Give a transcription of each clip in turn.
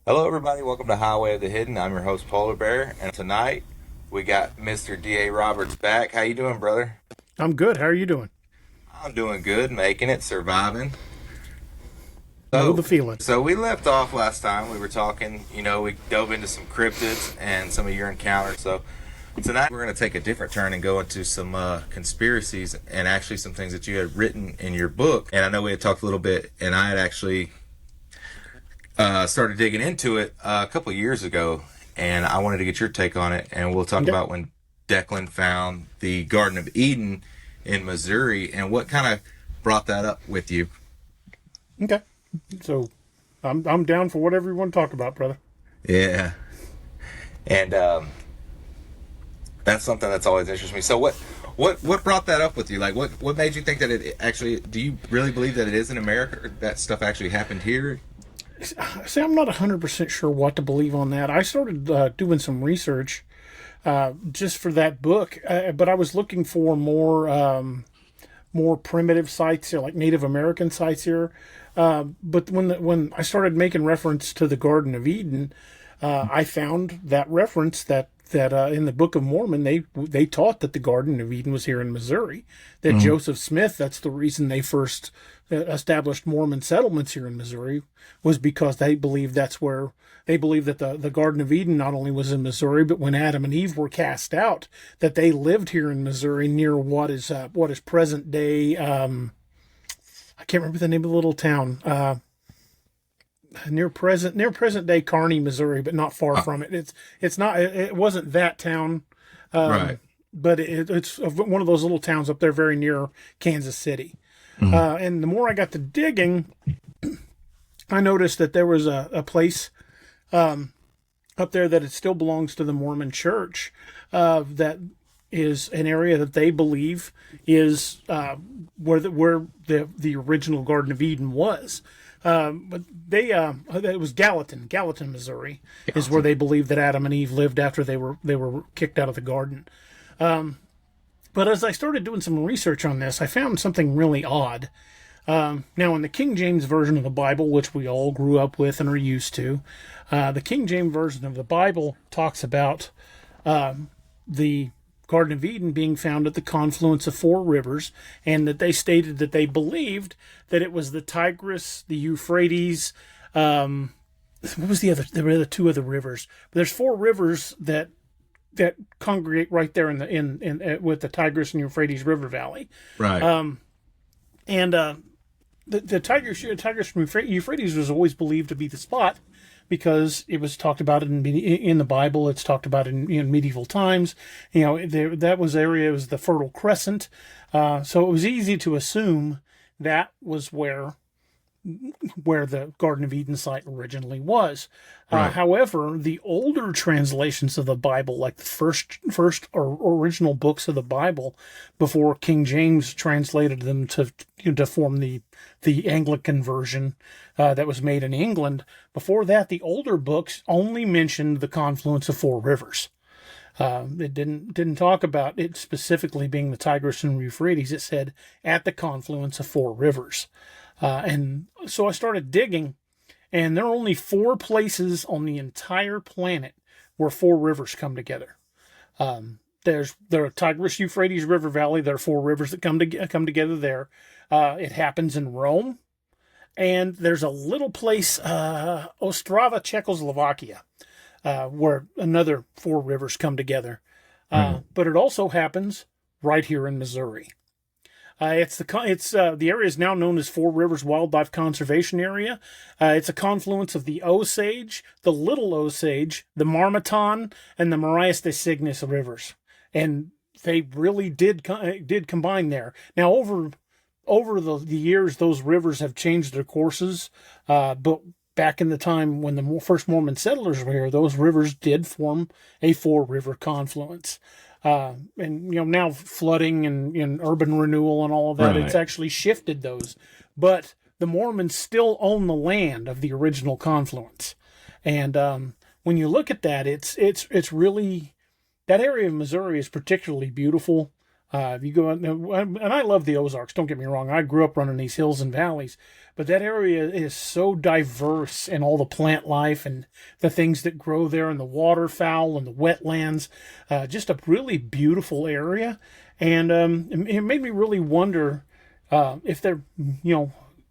Hello, everybody. Welcome to Highway of the Hidden. I'm your host, Polar Bear, and tonight we got Mr. D.A. Roberts back. How you doing, brother? I'm good. How are you doing? I'm doing good, making it, surviving. Know So, the feeling. so we left off last time. We were talking. We dove into some cryptids and some of your encounters. So tonight we're going to take a different turn and go into some conspiracies and actually some things that you had written in your book. And I know we had talked a little bit, and I had actually started digging into it a couple of years ago, and I wanted to get your take on it. And we'll talk Okay. about when Declan found the Garden of Eden in Missouri and what kind of brought that up with you. Okay. So I'm down for whatever you want to talk about, brother. Yeah, and that's something that's always interested me. So what brought that up with you? Like what made you think that it actually? Do you really believe that it is in America? Or that stuff actually happened here? See, I'm not 100% sure what to believe on that. I started doing some research just for that book, but I was looking for more primitive sites here, like Native American sites here. But when I started making reference to the Garden of Eden, I found that reference that in the Book of Mormon they taught that the Garden of Eden was here in Missouri. That Mm-hmm. Joseph Smith, that's the reason they first established Mormon settlements here in Missouri, was because they believed that the Garden of Eden not only was in Missouri, but when Adam and Eve were cast out, that they lived here in Missouri near what is present day. I can't remember the name of the little town. Near present day Kearney, Missouri, but not far from it. It wasn't that town, Right. but it's one of those little towns up there, very near Kansas City. Mm-hmm. And the more I got to digging, I noticed that there was a place up there that it still belongs to the Mormon Church. That is an area that they believe is where the original Garden of Eden was. But it was Gallatin, Missouri, is where they believe that Adam and Eve lived after they were kicked out of the garden. But as I started doing some research on this, I found something really odd. Now, in the King James Version of the Bible, which we all grew up with and are used to, the King James Version of the Bible talks about the Garden of Eden being found at the confluence of four rivers, and that they stated that they believed that it was the Tigris, the Euphrates. What was the other? There were the two other rivers. But there's four rivers that congregate right there in with the Tigris and Euphrates River Valley, Right. and the Tigris and Euphrates was always believed to be the spot because it was talked about in the Bible. It's talked about in medieval times. That was area was the Fertile Crescent, so it was easy to assume that was where the Garden of Eden site originally was. Right. However, the older translations of the Bible, like the first or original books of the Bible, before King James translated them to form the Anglican version that was made in England, before that, the older books only mentioned the confluence of four rivers. It didn't talk about it specifically being the Tigris and Euphrates. It said at the confluence of four rivers. And so I started digging, and there are only four places on the entire planet where four rivers come together. There are Tigris, Euphrates River Valley. There are four rivers that come together there. It happens in Rome, and there's a little place, Ostrava, Czechoslovakia, where another four rivers come together. Right. But it also happens right here in Missouri. The area is now known as Four Rivers Wildlife Conservation Area. It's a confluence of the Osage, the Little Osage, the Marmaton, and the Marias de Cygnus rivers, and they really did combine there. Now, over the years, those rivers have changed their courses, but back in the time when the first Mormon settlers were here, those rivers did form a four-river confluence. And now flooding and urban renewal and all of that, it's Right. actually shifted those. But the Mormons still own the land of the original confluence. And when you look at that, it's really that area of Missouri is particularly beautiful. You go out, and I love the Ozarks. Don't get me wrong. I grew up running these hills and valleys, but that area is so diverse in all the plant life and the things that grow there, and the waterfowl and the wetlands. Just a really beautiful area, and it made me really wonder if there,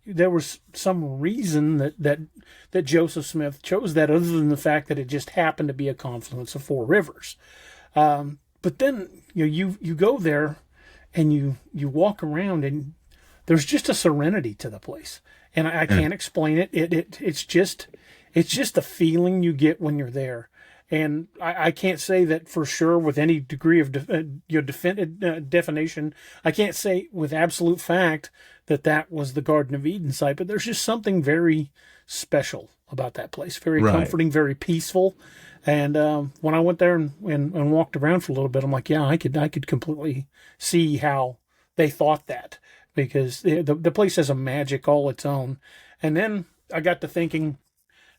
there was some reason that Joseph Smith chose that, other than the fact that it just happened to be a confluence of four rivers. But then you go there and you walk around, and there's just a serenity to the place, and I can't explain it. It's just the feeling you get when you're there. And I can't say that for sure with any degree of definition. I can't say with absolute fact that was the Garden of Eden site, but there's just something very special about that place. Very comforting, very peaceful. And when I went there and walked around for a little bit, I'm like, yeah, I could completely see how they thought that, because the place has a magic all its own. And then I got to thinking,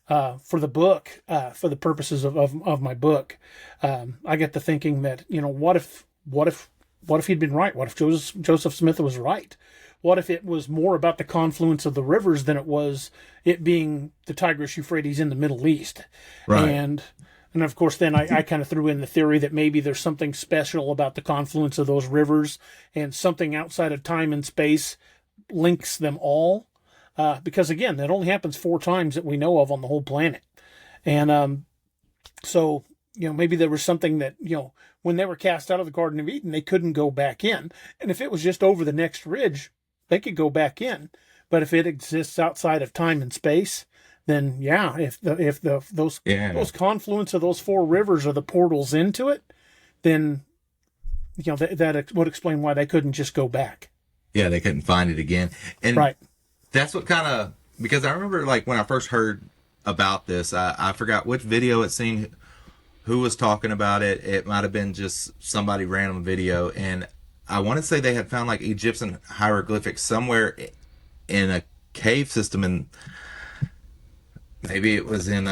for the book, for the purposes of my book, I got to thinking that, what if he'd been right? What if Joseph Smith was right? What if it was more about the confluence of the rivers than it was it being the Tigris Euphrates in the Middle East? Right. And of course, then I kind of threw in the theory that maybe there's something special about the confluence of those rivers, and something outside of time and space links them all. Because again, that only happens 4 times that we know of on the whole planet. And so, maybe there was something that, when they were cast out of the Garden of Eden, they couldn't go back in. And if it was just over the next ridge, they could go back in. But if it exists outside of time and space, then yeah, if those confluence of those 4 rivers are the portals into it, then that would explain why they couldn't just go back. Yeah, they couldn't find it again. And right. That's what because I remember, like, when I first heard about this, I forgot which video it seen, who was talking about it. It might have been just somebody random video, and I want to say they had found like Egyptian hieroglyphics somewhere in a cave system, and maybe it was in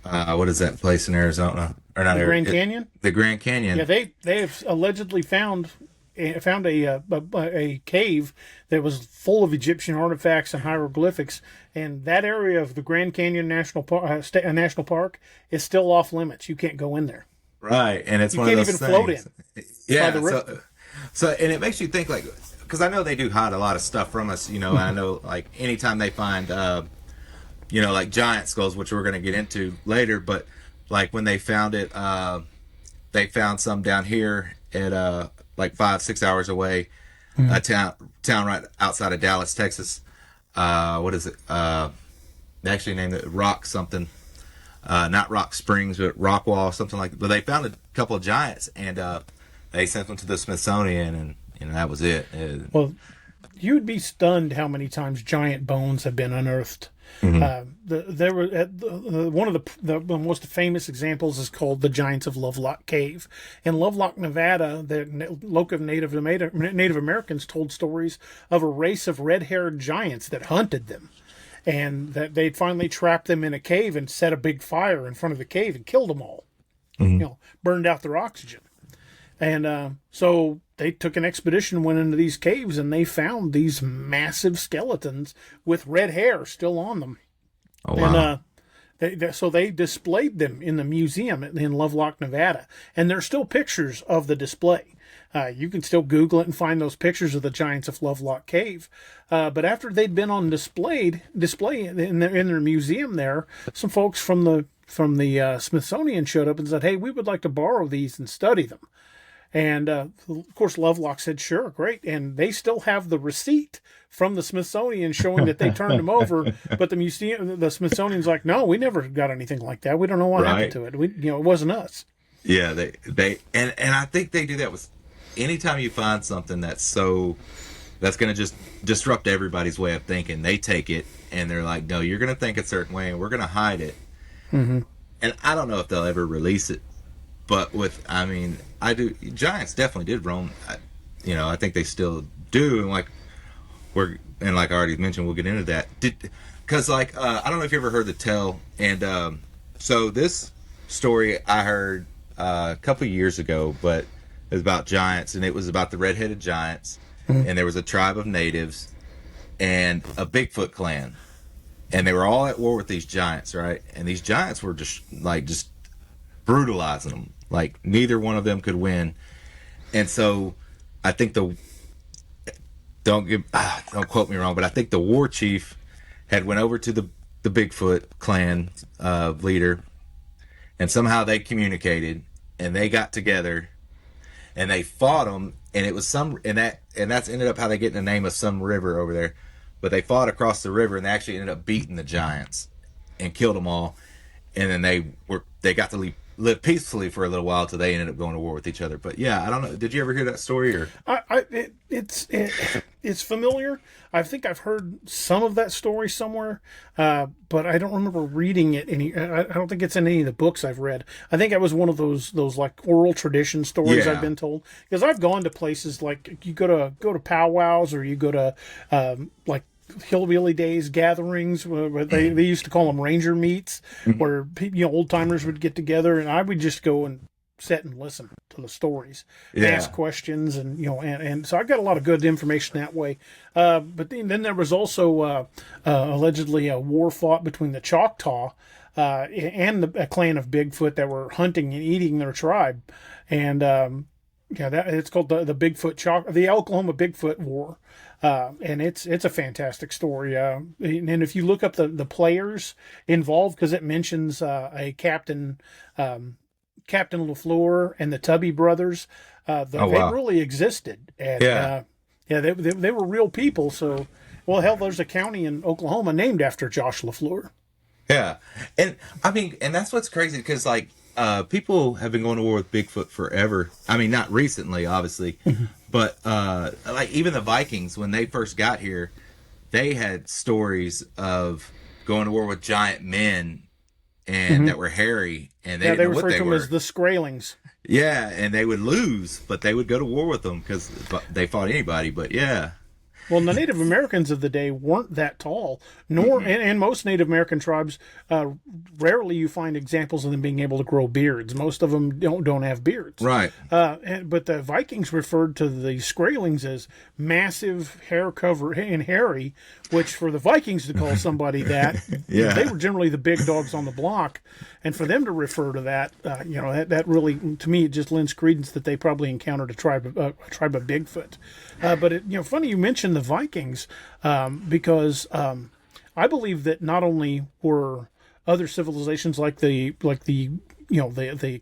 what is that place in Arizona, or not? The Grand Canyon. The Grand Canyon. Yeah, they have allegedly found a cave that was full of Egyptian artifacts and hieroglyphics, and that area of the Grand Canyon National Park is still off limits. You can't go in there. Right, and it's you one can't of those even things. Float in. Yeah, by the river. So and it makes you think, like, because I know they do hide a lot of stuff from us. And I know, like, anytime they find like giant skulls, which we're going to get into later, but like when they found it, they found some down here at like 5-6 hours away, a town right outside of Dallas, Texas. What is it? They actually named it Rock something. Not Rock Springs, but Rockwall, something like that. But they found a couple of giants, and they sent them to the Smithsonian, and that was it. Well, you'd be stunned how many times giant bones have been unearthed. There were one of the most famous examples is called the Giants of Lovelock Cave. In Lovelock, Nevada, the local Native Americans told stories of a race of red-haired giants that hunted them, and that they'd finally trapped them in a cave and set a big fire in front of the cave and killed them all. Burned out their oxygen. And so they took an expedition, went into these caves, and they found these massive skeletons with red hair still on them. Oh, wow. And so they displayed them in the museum in Lovelock, Nevada. And there's still pictures of the display. You can still Google it and find those pictures of the Giants of Lovelock Cave. But after they'd been on display in their museum there, some folks from the Smithsonian showed up and said, "Hey, we would like to borrow these and study them." And, of course, Lovelock said, "Sure, great." And they still have the receipt from the Smithsonian showing that they turned them over. But the Smithsonian's like, "No, we never got anything like that. We don't know what happened to it. It wasn't us." Yeah, and I think they do that with anytime you find something that's going to just disrupt everybody's way of thinking. They take it and they're like, "No, you're going to think a certain way, and we're going to hide it." Mm-hmm. And I don't know if they'll ever release it. But Giants definitely did roam. I think they still do, and like I already mentioned, we'll get into that. Because I don't know if you ever heard the tale, and so this story I heard a couple of years ago, but it was about giants, and it was about the red-headed giants, and there was a tribe of natives and a Bigfoot clan, and they were all at war with these giants, right? And these giants were just brutalizing them. Like neither one of them could win, and so I think don't quote me wrong, but I think the war chief had went over to the Bigfoot clan leader, and somehow they communicated, and they got together, and they fought them, and it was that's ended up how they get the name of some river over there. But they fought across the river, and they actually ended up beating the giants and killed them all, and then they got to live peacefully for a little while till they ended up going to war with each other. But yeah, I don't know. Did you ever hear that story? Or it's familiar. I think I've heard some of that story somewhere, but I don't remember reading it. I don't think it's in any of the books I've read. I think it was one of those like oral tradition stories I've been told. Because I've gone to places like you go to powwows, or you go to like hillbilly days gatherings where they used to call them ranger meets, where old timers would get together, and I would just go and sit and listen to the stories, ask questions, and and so I got a lot of good information that way. But then there was also allegedly a war fought between the Choctaw and a clan of Bigfoot that were hunting and eating their tribe, and it's called the the Oklahoma Bigfoot War. And it's a fantastic story. And if you look up the players involved, because it mentions a Captain LaFleur and the Tubby brothers, they really existed. And they were real people. So, well, hell, there's a county in Oklahoma named after Josh LaFleur. Yeah, and I mean, and that's what's crazy, because people have been going to war with Bigfoot forever. I mean, not recently, obviously, but like even the Vikings, when they first got here, they had stories of going to war with giant men and that were hairy, and they didn't know what they were. They referred to them as the Skraelings. Yeah, and they would lose, but they would go to war with them because they fought anybody. But yeah. Well, the Native Americans of the day weren't that tall, nor and most Native American tribes, rarely you find examples of them being able to grow beards. Most of them don't have beards. Right. But the Vikings referred to the Skraelings as massive, hair cover and hairy, which for the Vikings to call somebody that, they were generally the big dogs on the block, and for them to refer to that, that really, to me, it just lends credence that they probably encountered a tribe of Bigfoot. But funny you mentioned the Vikings, because I believe that not only were other civilizations like the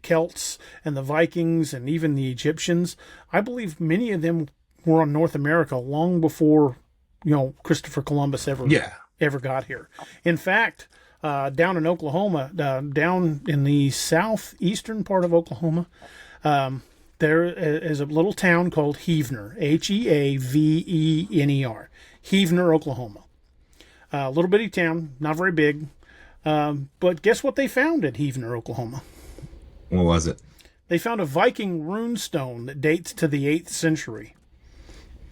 Celts and the Vikings and even the Egyptians, I believe many of them were on North America long before Christopher Columbus ever got here. In fact, down in Oklahoma, down in the southeastern part of Oklahoma, there is a little town called Heavener, Heavener, Heavener, Oklahoma. A little bitty town, not very big. But guess what they found at Heavener, Oklahoma? What was it? They found a Viking runestone that dates to the 8th century.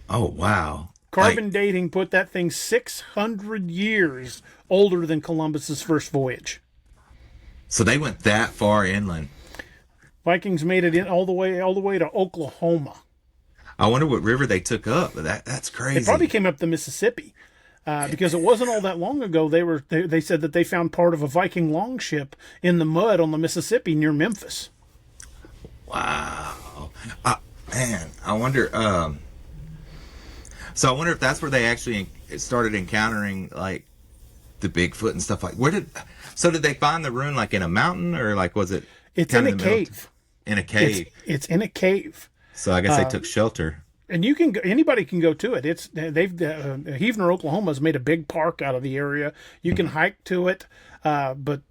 Oh, wow. Carbon dating put that thing 600 years older than Columbus's first voyage. So they went that far inland. Vikings made it in all the way to Oklahoma. I wonder what river they took up. That's crazy. They probably came up the Mississippi, because it wasn't all that long ago. They said that they found part of a Viking longship in the mud on the Mississippi near Memphis. Wow, man! I wonder. So I wonder if that's where they actually started encountering like the Bigfoot and stuff. Like, did they find the rune, like in a mountain, or like was it? It's in a cave. In a cave. It's in a cave. So I guess they took shelter. And anybody can go to it. Heavener, Oklahoma has made a big park out of the area. You can hike to it, but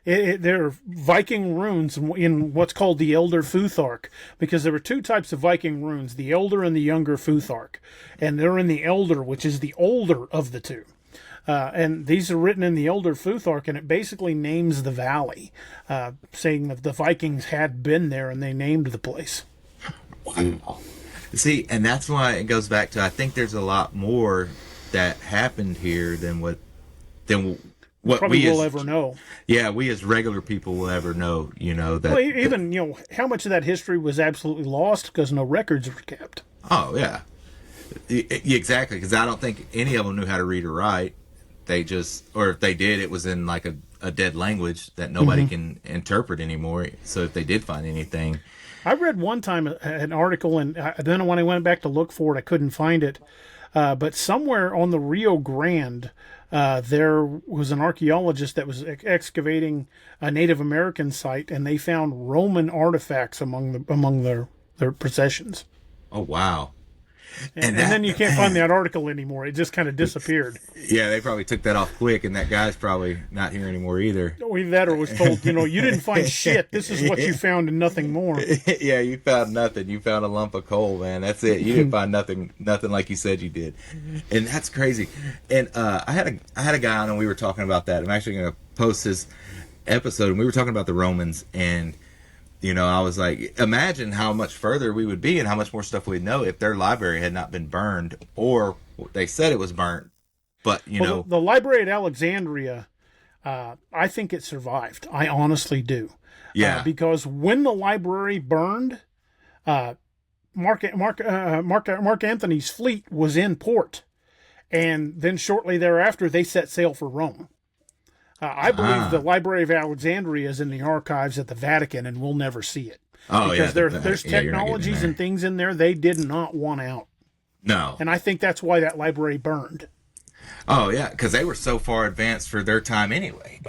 there are Viking runes in what's called the Elder Futhark, because there were two types of Viking runes, the Elder and the Younger Futhark, and they're in the Elder, which is the older of the two. And these are written in the Elder Futhark, and it basically names the valley, saying that the Vikings had been there and they named the place. Wow. See, and that's why it goes back to, I think there's a lot more that happened here than what probably we will as, ever know. yeah, we as regular people will ever know, that. Well, even how much of that history was absolutely lost because no records were kept. Oh yeah, exactly. Because I don't think any of them knew how to read or write. They just, or if they did, it was in like a dead language that nobody can interpret anymore. So if they did find anything, I read one time an article, and then when I went back to look for it, I couldn't find it. But somewhere on the Rio Grande, there was an archaeologist that was excavating a Native American site, and they found Roman artifacts among their possessions. oh wow. And then you can't find that article anymore. It just kind of disappeared. Yeah, they probably took that off quick, and that guy's probably not here anymore either. Either that or was told, you didn't find shit. This is what you found and nothing more. Yeah, you found nothing. You found a lump of coal, man. That's it. You didn't find nothing like you said you did, and that's crazy. And I had a guy on, and we were talking about that. I'm actually going to post his episode, and we were talking about the Romans, and I was like, imagine how much further we would be and how much more stuff we'd know if their library had not been burned, or they said it was burnt. But, the library at Alexandria, I think it survived. I honestly do. Yeah. Because when the library burned, Mark Antony's fleet was in port. And then shortly thereafter, they set sail for Rome. I believe the Library of Alexandria is in the archives at the Vatican, and we'll never see it. Oh, because there's technologies and things in there they did not want out. No. And I think that's why that library burned. Oh, yeah, because they were so far advanced for their time anyway.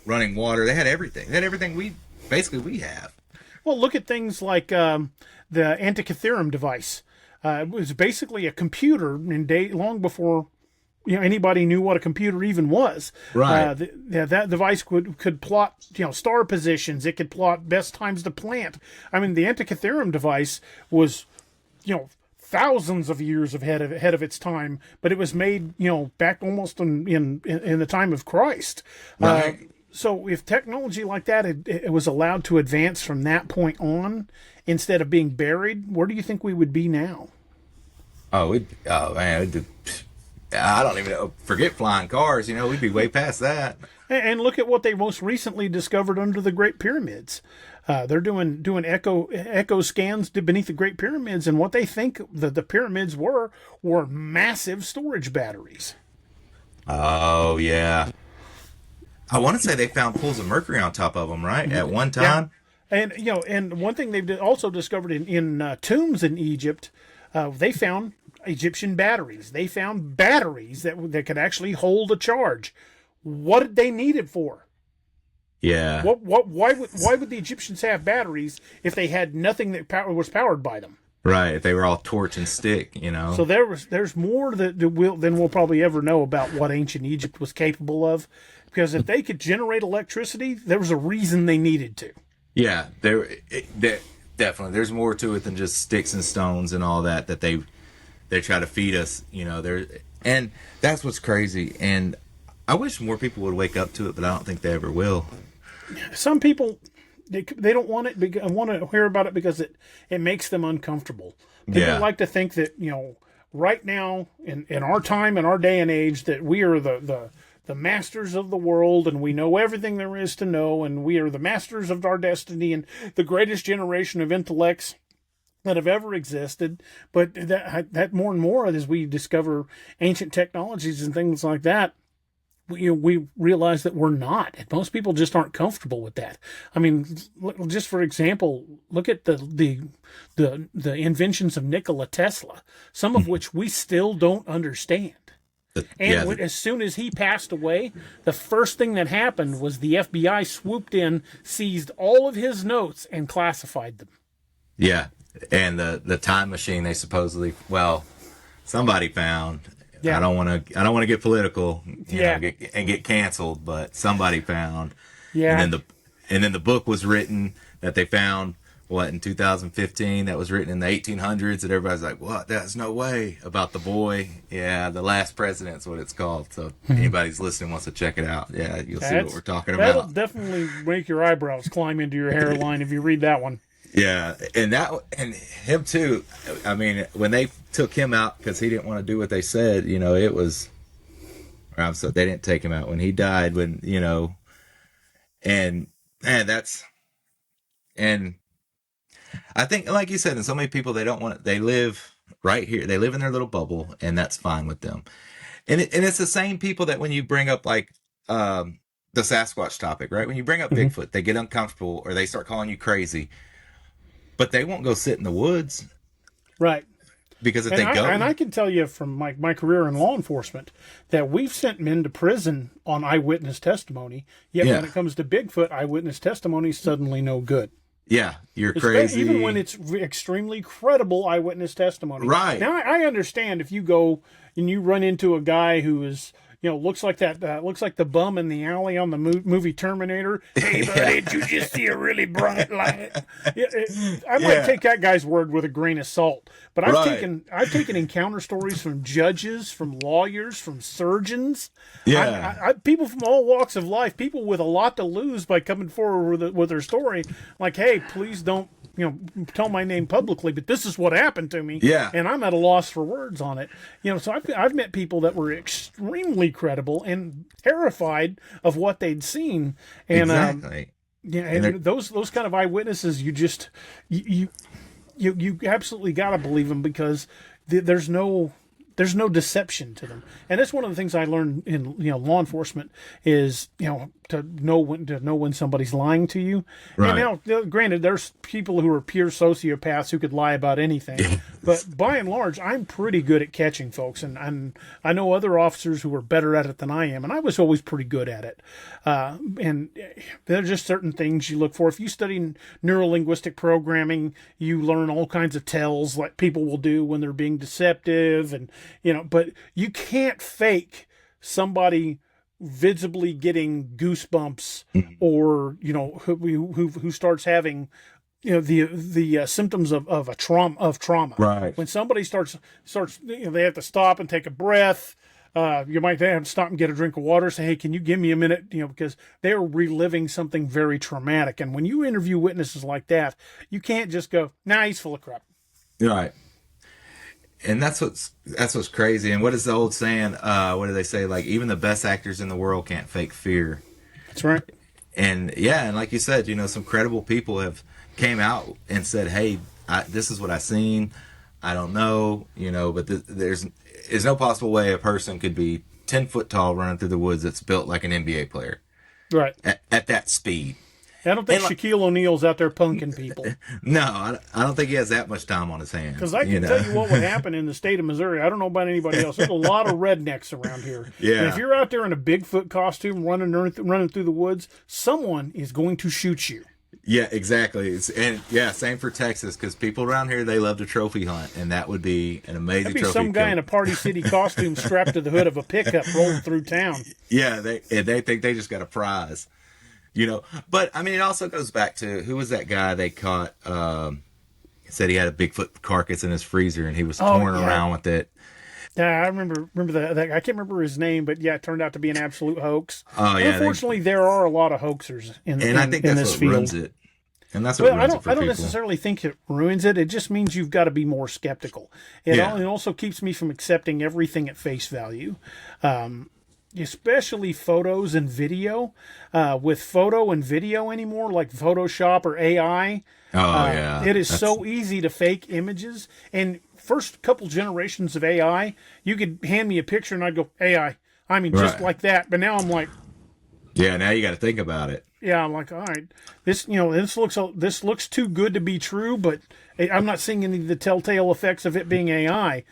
Running water. They had everything. They had everything we have. Well, look at things like the Antikythera device. It was basically a computer long before anybody knew what a computer even was. Right. That device could plot star positions. It could plot best times to plant. I mean, the Antikythera device was thousands of years ahead of its time, but it was made back almost in the time of Christ. Right. So if technology like that it was allowed to advance from that point on instead of being buried, where do you think we would be now? Oh man, I don't even know. Forget flying cars. We'd be way past that. And look at what they most recently discovered under the Great Pyramids. They're doing echo scans beneath the Great Pyramids, and what they think the pyramids were massive storage batteries. Oh yeah, I want to say they found pools of mercury on top of them, right? At one time. Yeah. And one thing they've also discovered in tombs in Egypt, they found Egyptian batteries. They found batteries that could actually hold a charge. What did they need it for? Yeah. Why would the Egyptians have batteries if they had nothing that was powered by them? Right. If they were all torch and stick, So there's more than we'll probably ever know about what ancient Egypt was capable of, because if they could generate electricity, there was a reason they needed to. Yeah. There definitely. There's more to it than just sticks and stones and all that they try to feed us, and that's what's crazy. And I wish more people would wake up to it, but I don't think they ever will. Some people, they don't want it. Want to hear about it because it makes them uncomfortable. People like to think that right now in our time, in our day and age, that we are the masters of the world and we know everything there is to know, and we are the masters of our destiny and the greatest generation of intellects that have ever existed. But that more and more as we discover ancient technologies and things like that, we realize that we're not. And most people just aren't comfortable with that. I mean, just for example, look at the inventions of Nikola Tesla, some of which we still don't understand. And as soon as he passed away, the first thing that happened was the FBI swooped in, seized all of his notes, and classified them. Yeah. And the time machine they supposedly, somebody found. Yeah. I don't want to get political, get canceled, but somebody found. Yeah. And then the book was written that they found in 2015 that was written in the 1800s that everybody's like, what? That's no way, about the boy. Yeah, The Last President's what it's called. So anybody's listening wants to check it out. Yeah, you'll see what we're talking about. That'll definitely make your eyebrows climb into your hairline if you read that one. Yeah, and him too. I mean, when they took him out because he didn't want to do what they said, it was So they didn't take him out when he died. And that's and I think, like you said, and so many people they don't want. They live right here. They live in their little bubble, and that's fine with them. And it's the same people that when you bring up like the Sasquatch topic, right? When you bring up Mm-hmm. Bigfoot, they get uncomfortable or they start calling you crazy, but they won't go sit in the woods Right. because if And they go, I can tell you from my career in law enforcement that we've sent men to prison on eyewitness testimony. Yet yeah, when it comes to Bigfoot, eyewitness testimony is suddenly no good. yeah, you're crazy, Even when it's extremely credible eyewitness testimony. right? Now, I understand if you go and you run into a guy who is, looks like looks like the bum in the alley on the movie Terminator. Hey, buddy, did you just see a really bright light? I might take that guy's word with a grain of salt. But I've taken encounter stories from judges, from lawyers, from surgeons. Yeah, People from all walks of life, people with a lot to lose by coming forward with their story. Like, hey, please don't tell my name publicly, but this is what happened to me. Yeah. And I'm at a loss for words on it. So I've met people that were extremely credible and terrified of what they'd seen. And exactly. and those kind of eyewitnesses, you absolutely got to believe them because there's no deception to them. And that's one of the things I learned in law enforcement is to know when somebody's lying to you. Right. And now, granted, there's people who are pure sociopaths who could lie about anything, but by and large, I'm pretty good at catching folks, and I know other officers who are better at it than I am, and I was always pretty good at it. And there are just certain things you look for. If you study neurolinguistic programming, you learn all kinds of tells like people will do when they're being deceptive, and but you can't fake somebody visibly getting goosebumps or who starts having the symptoms of trauma. Right. When somebody starts they have to stop and take a breath. You might have to stop and get a drink of water. Say, hey, can you give me a minute? Because they're reliving something very traumatic. And when you interview witnesses like that, you can't just go, nah, he's full of crap. Right. And that's what's crazy. And what is the old saying? What do they say? Like, even the best actors in the world can't fake fear. That's right. And like you said, some credible people have came out and said, "Hey, this is what I seen. I don't know, but there's no possible way a person could be 10 foot tall running through the woods that's built like an NBA player, right? At that speed." I don't think Shaquille O'Neal's out there punking people. No, I don't think he has that much time on his hands. Because I can tell you what would happen in the state of Missouri. I don't know about anybody else. There's a lot of rednecks around here. Yeah. And if you're out there in a Bigfoot costume running through the woods, someone is going to shoot you. Yeah, exactly. Same for Texas, because people around here, they love to trophy hunt, and that would be an amazing That'd be trophy. some guy in a Party City costume strapped to the hood of a pickup rolling through town. Yeah, they think they just got a prize. But I mean, it also goes back to who was that guy they caught? Said he had a Bigfoot carcass in his freezer and he was touring around with it. Yeah, I remember that. I can't remember his name, but yeah, it turned out to be an absolute hoax. Oh yeah. Unfortunately, there are a lot of hoaxers in I think that's this what field. ruins it. And that's what ruins it for I don't people. necessarily think it ruins it. It just means you've got to be more skeptical. It also keeps me from accepting everything at face value. Especially photos and video. With photo and video anymore, like Photoshop or AI, it is so easy to fake images. And first couple generations of AI, you could hand me a picture and I'd go, AI. I mean, just like that. But now I'm like, yeah, now you got to think about it. Yeah, I'm like, all right, this looks too good to be true, but I'm not seeing any of the telltale effects of it being AI.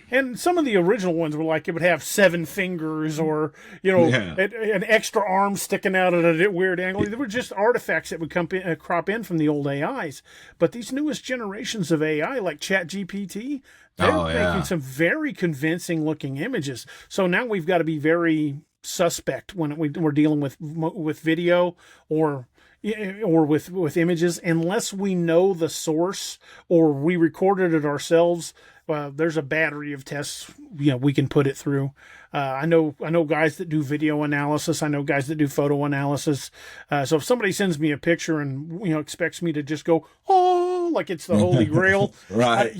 And some of the original ones were like it would have 7 fingers or, an extra arm sticking out at a weird angle. They were just artifacts that would crop in from the old AIs. But these newest generations of AI, like ChatGPT, they're making some very convincing looking images. So now we've got to be very suspect when we're dealing with video or with images, unless we know the source or we recorded it ourselves. There's a battery of tests we can put it through. I know guys that do video analysis. I know guys that do photo analysis. So if somebody sends me a picture and expects me to just go, oh, like it's the Holy Grail, right?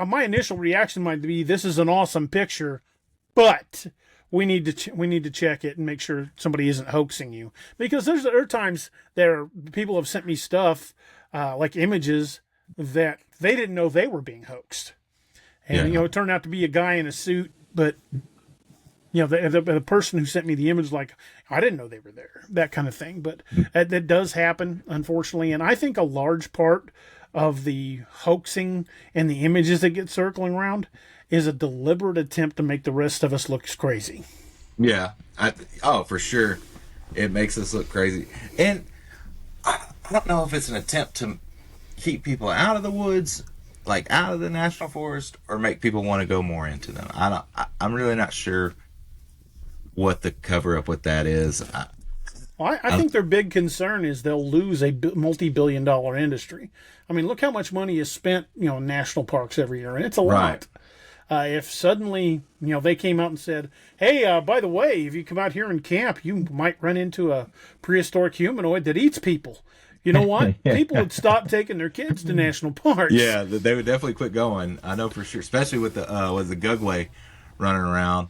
My initial reaction might be, this is an awesome picture, but we need to check it and make sure somebody isn't hoaxing you, because there are times there people have sent me stuff like images that they didn't know they were being hoaxed, and it turned out to be a guy in a suit, but the person who sent me the image, like, I didn't know they were there, that kind of thing. But that does happen, unfortunately, and I think a large part of the hoaxing and the images that get circling around is a deliberate attempt to make the rest of us look crazy. Yeah. For sure. It makes us look crazy. And I don't know if it's an attempt to keep people out of the woods, like out of the national forest, or make people want to go more into them. I'm really not sure what the cover up with that is. I think their big concern is they'll lose a multi-billion-dollar industry. I mean, look how much money is spent, in national parks every year, and it's a lot. If suddenly, they came out and said, hey, by the way, if you come out here and camp, you might run into a prehistoric humanoid that eats people. You know what? People would stop taking their kids to national parks. Yeah, they would definitely quit going. I know for sure, especially with the Gugway running around.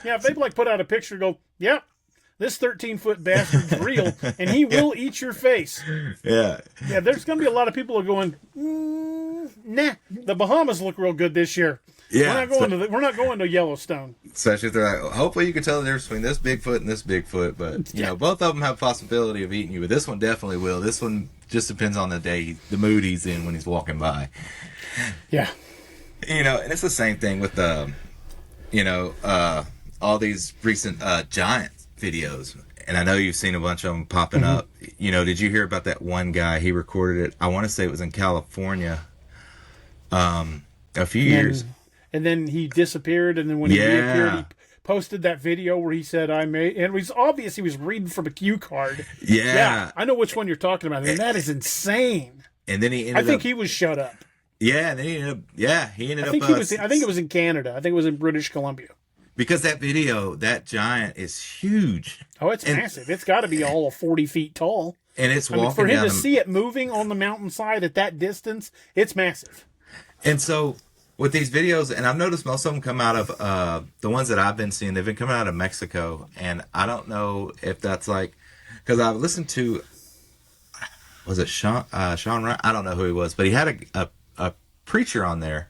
Yeah, if they put out a picture and go, yep, this 13-foot bastard's real, and he will eat your face. Yeah. Yeah, there's going to be a lot of people who are going, nah, the Bahamas look real good this year. Yeah. We're not going to Yellowstone. Especially if they're like, hopefully you can tell the difference between this Bigfoot and this Bigfoot, but, both of them have possibility of eating you, but this one definitely will. This one just depends on the day, the mood he's in when he's walking by. Yeah. And it's the same thing with all these recent giant videos, and I know you've seen a bunch of them popping up. Did you hear about that one guy? He recorded it, I want to say it was in California, a few years, and then he disappeared, and then when he reappeared, he posted that video where he said, and it was obvious he was reading from a cue card. Yeah, I know which one you're talking about, and that is insane. And then I think he was shut up. Yeah, and then he ended up. I think it was in Canada. I think it was in British Columbia. Because that video, that giant is huge. Oh, it's massive. It's got to be all of 40 feet tall. And it's walking for him down to see it moving on the mountainside at that distance, it's massive. And so with these videos, and I've noticed most of them come out of the ones that I've been seeing, they've been coming out of Mexico. And I don't know if that's because I've listened to, was it Sean Ryan? I don't know who he was, but he had a preacher on there,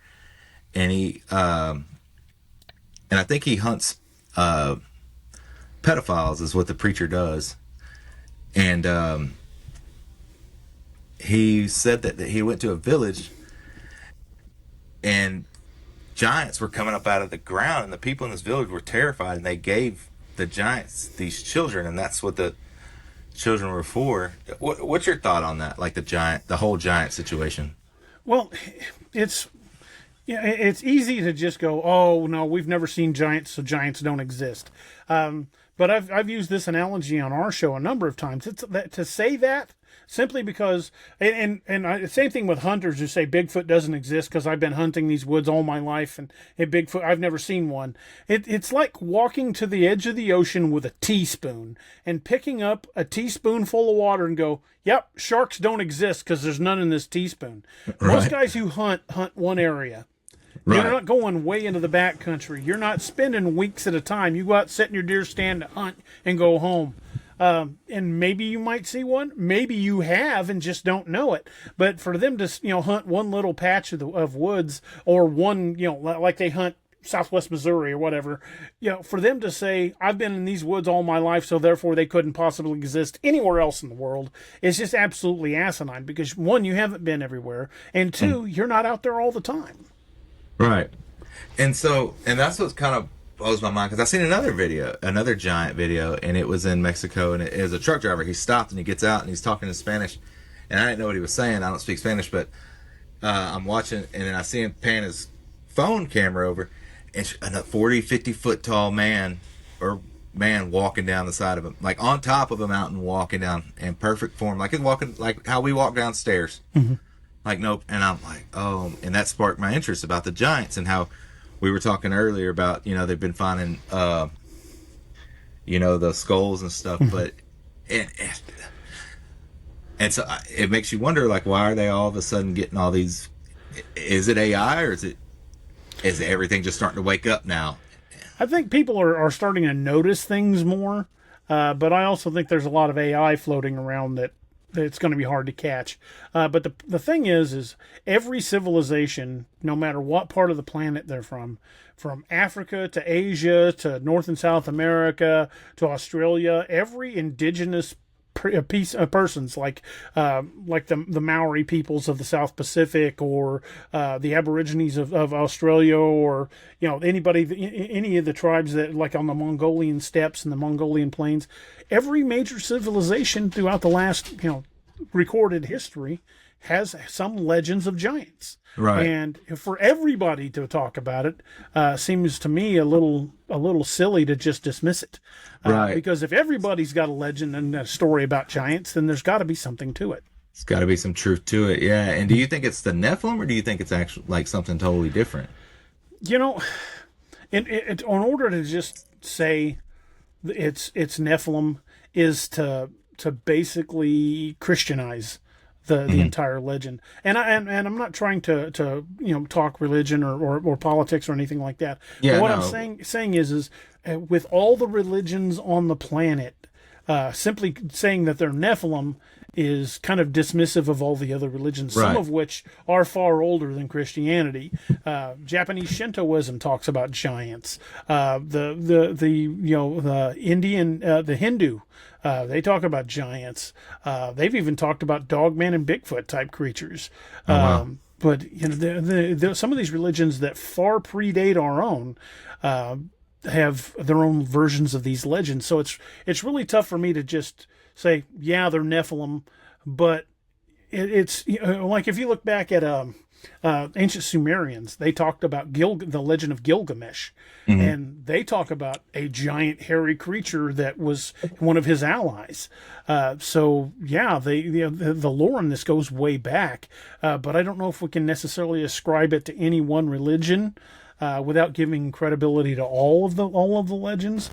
and he, and I think he hunts pedophiles is what the preacher does. And he said that he went to a village and giants were coming up out of the ground, and the people in this village were terrified, and they gave the giants these children, and that's what the children were for. What's your thought on that? Like the whole giant situation? Well, it's easy to just go, oh, no, we've never seen giants, so giants don't exist. But I've used this analogy on our show a number of times. It's to say that simply because, same thing with hunters who say Bigfoot doesn't exist because I've been hunting these woods all my life, and Bigfoot, I've never seen one. It's like walking to the edge of the ocean with a teaspoon and picking up a teaspoonful of water and go, yep, sharks don't exist because there's none in this teaspoon. Right. Most guys who hunt one area. Right. You're not going way into the back country. You're not spending weeks at a time. You go out, sit in your deer stand to hunt, and go home. And maybe you might see one. Maybe you have and just don't know it. But for them to hunt one little patch of woods, or one, like they hunt Southwest Missouri or whatever, for them to say, I've been in these woods all my life, so therefore they couldn't possibly exist anywhere else in the world, is just absolutely asinine. Because one, you haven't been everywhere, and two, you're not out there all the time. Right. And that's what's kind of blows my mind, because I seen another giant video, and it was in Mexico, and it was a truck driver. He stopped and he gets out and he's talking in Spanish, and I didn't know what he was saying. I don't speak Spanish, but I'm watching, and then I see him pan his phone camera over, and a 40, 50 foot tall man walking down the side of him, like on top of a mountain, walking down in perfect form, like he's walking like how we walk downstairs. Mm-hmm. Like, nope. And I'm like, oh, and that sparked my interest about the giants, and how we were talking earlier about, they've been finding, the skulls and stuff, but, and so it makes you wonder, like, why are they all of a sudden getting all these, is it AI, or is everything just starting to wake up now? I think people are starting to notice things more, but I also think there's a lot of AI floating around that it's going to be hard to catch. But the thing is every civilization, no matter what part of the planet they're from Africa to Asia to North and South America to Australia, every indigenous persons like the Maori peoples of the South Pacific, or the Aborigines of Australia, or any of the tribes that like on the Mongolian steppes and the Mongolian plains, every major civilization throughout the last recorded history has some legends of giants. Right. And for everybody to talk about it seems to me a little silly to just dismiss it. Right. Because if everybody's got a legend and a story about giants, then there's got to be something to it. It's got to be some truth to it. Yeah. And do you think it's the Nephilim, or do you think it's actually like something totally different? In order to just say it's Nephilim is to basically Christianize the entire legend. And I'm not trying to talk religion or politics or anything like that. Yeah, but what no. I'm saying is with all the religions on the planet, simply saying that they're Nephilim is kind of dismissive of all the other religions, some Right. of which are far older than Christianity. Japanese Shintoism talks about giants. The Indian, the Hindu, they talk about giants. They've even talked about Dogman and Bigfoot type creatures. Oh, wow. But some of these religions that far predate our own have their own versions of these legends. So it's really tough for me to just say, yeah, they're Nephilim, but it's like if you look back at ancient Sumerians, they talked about the legend of Gilgamesh, and they talk about a giant hairy creature that was one of his allies. So yeah, the lore in this goes way back, but I don't know if we can necessarily ascribe it to any one religion. Without giving credibility to all of the legends,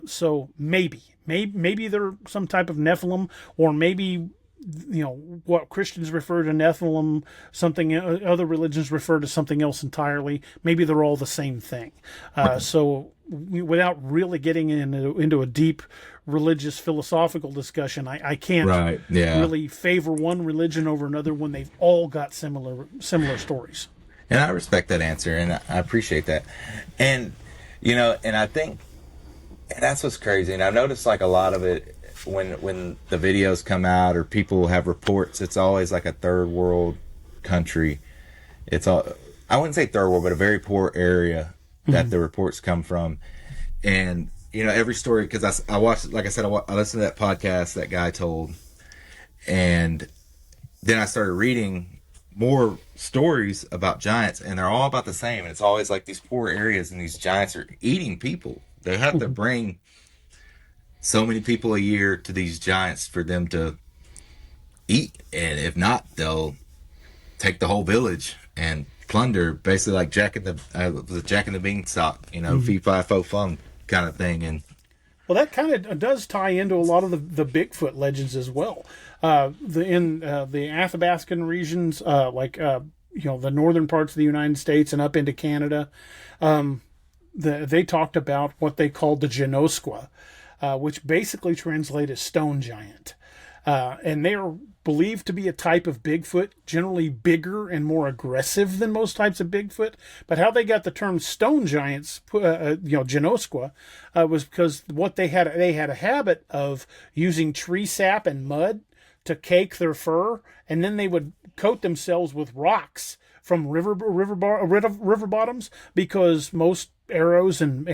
so maybe they're some type of Nephilim, or maybe what Christians refer to Nephilim, something other religions refer to something else entirely. Maybe they're all the same thing. So without really getting into a deep religious philosophical discussion, I can't Right. Yeah. really favor one religion over another when they've all got similar stories. And I respect that answer, and I appreciate that. And, and I think that's what's crazy. And I've noticed like a lot of it when the videos come out or people have reports, it's always like a third world country. It's all, I wouldn't say third world, but a very poor area that the reports come from. And, every story, because I watched, like I said, I listened to that podcast that guy told. And then I started reading more stories about giants, and they're all about the same. And it's always like these poor areas, and these giants are eating people. They have to bring so many people a year to these giants for them to eat, and if not, they'll take the whole village and plunder, basically like Jack and the Beanstalk, fee fi fo fum kind of thing. And well, that kind of does tie into a lot of the Bigfoot legends as well. In the Athabascan regions, the northern parts of the United States and up into Canada, they talked about what they called the Genosqua, which basically translates as stone giant. And they are believed to be a type of Bigfoot, generally bigger and more aggressive than most types of Bigfoot. But how they got the term stone giants, Genosqua, was because what they had a habit of using tree sap and mud to cake their fur, and then they would coat themselves with rocks from river bottoms, because most arrows and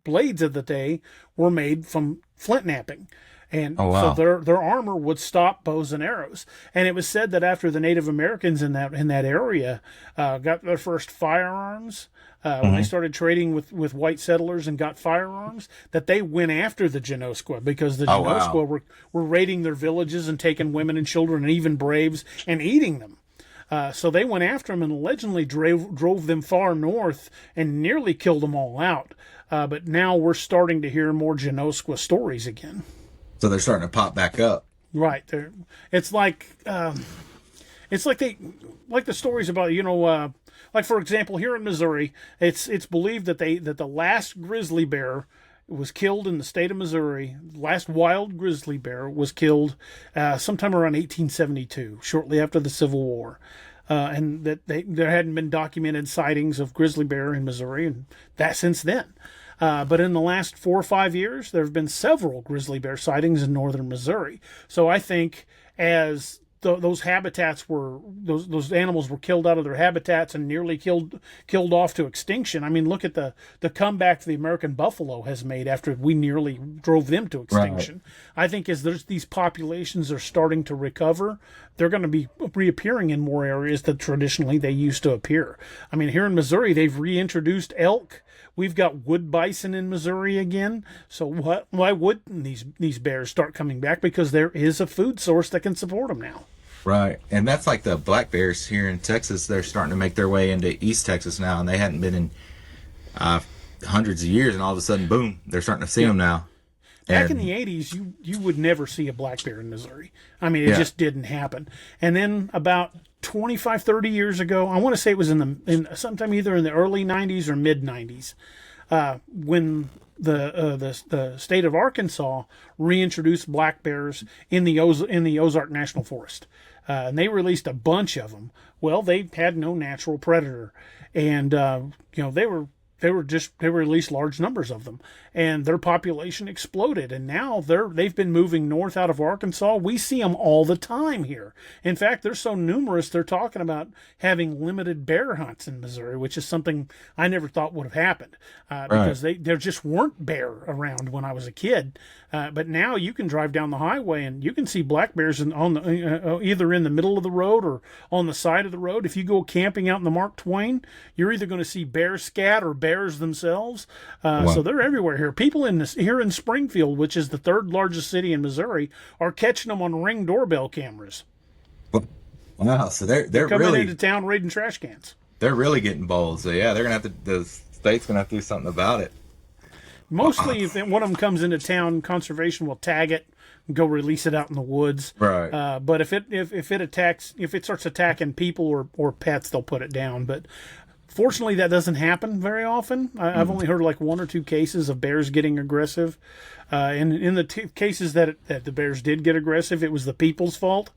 blades of the day were made from flint knapping. And oh, wow. so their armor would stop bows and arrows. And it was said that after the Native Americans in that area got their first firearms, when they started trading with white settlers and got firearms, that they went after the Genosqua, because the Genosqua were raiding their villages and taking women and children and even braves and eating them. So they went after them and allegedly drove them far north and nearly killed them all out. But now we're starting to hear more Genosqua stories again. So they're starting to pop back up. Right. It's like It's like the stories about, like for example, here in Missouri, it's believed that the last grizzly bear was killed in the state of Missouri. Last wild grizzly bear was killed sometime around 1872, shortly after the Civil War. And that there hadn't been documented sightings of grizzly bear in Missouri, and that since then. But in the last 4 or 5 years, there have been several grizzly bear sightings in northern Missouri. So I think as those habitats were those animals were killed out of their habitats and nearly killed off to extinction. I mean, look at the comeback the American buffalo has made after we nearly drove them to extinction. Right. I think as these populations are starting to recover, they're going to be reappearing in more areas that traditionally they used to appear. I mean, here in Missouri, they've reintroduced elk. We've got wood bison in Missouri again. So why wouldn't these bears start coming back? Because there is a food source that can support them now. Right. And that's like the black bears here in Texas. They're starting to make their way into East Texas now, and they hadn't been in hundreds of years, and all of a sudden, boom, they're starting to see them now. Back in the 80s, you would never see a black bear in Missouri. I mean, it just didn't happen. And then about 25, 30 years ago, I want to say it was in sometime either in the early 90s or mid 90s, when the state of Arkansas reintroduced black bears in the Ozark National Forest, and they released a bunch of them. Well, they had no natural predator, and they released large numbers of them, and their population exploded. And now they've been moving north out of Arkansas. We see them all the time here. In fact, they're so numerous, they're talking about having limited bear hunts in Missouri, which is something I never thought would have happened, because there just weren't bear around when I was a kid. But now you can drive down the highway and you can see black bears either in the middle of the road or on the side of the road. If you go camping out in the Mark Twain, you're either going to see bear scat or bears themselves. So they're everywhere here. People here in Springfield, which is the third largest city in Missouri, are catching them on Ring doorbell cameras. Wow! So they're coming really into town raiding trash cans. They're really getting bold. So yeah, they're gonna have to. The state's gonna have to do something about it. Mostly, if one of them comes into town, conservation will tag it and go release it out in the woods. Right. But if it starts attacking people or pets, they'll put it down. But fortunately, that doesn't happen very often. I've only heard like 1 or 2 cases of bears getting aggressive. And in the cases that the bears did get aggressive, it was the people's fault.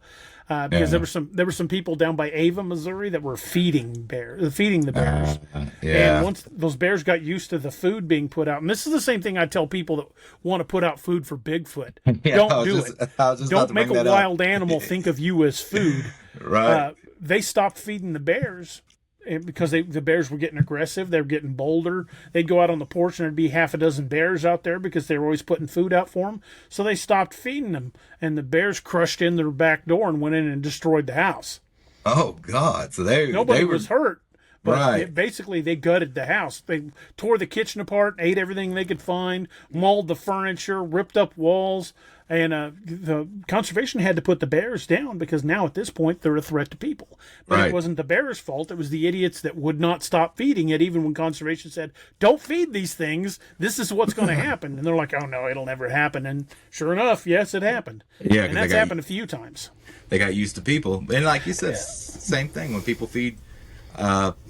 Because there were some people down by Ava, Missouri, that were feeding the bears. And once those bears got used to the food being put out, and this is the same thing I tell people that want to put out food for Bigfoot. Don't do it. Don't make a wild animal think of you as food. Right. They stopped feeding the bears because the bears were getting aggressive. They were getting bolder. They'd go out on the porch and there'd be half a dozen bears out there because they were always putting food out for them. So they stopped feeding them, and the bears crushed in their back door and went in and destroyed the house. Oh God! So nobody was hurt, but right. they gutted the house. They tore the kitchen apart, ate everything they could find, mauled the furniture, ripped up walls. And the conservation had to put the bears down because now at this point they're a threat to people. But It wasn't the bears' fault. It was the idiots that would not stop feeding it, even when conservation said, "Don't feed these things. This is what's going to happen." And they're like, "Oh no, it'll never happen." And sure enough, yes, it happened. Yeah, and that's happened a few times. They got used to people, and like you said, same thing when people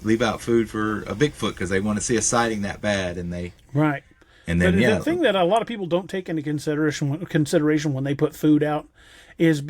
leave out food for a Bigfoot because they want to see a sighting that bad, and they right. And then, but the thing that a lot of people don't take into consideration when they put food out is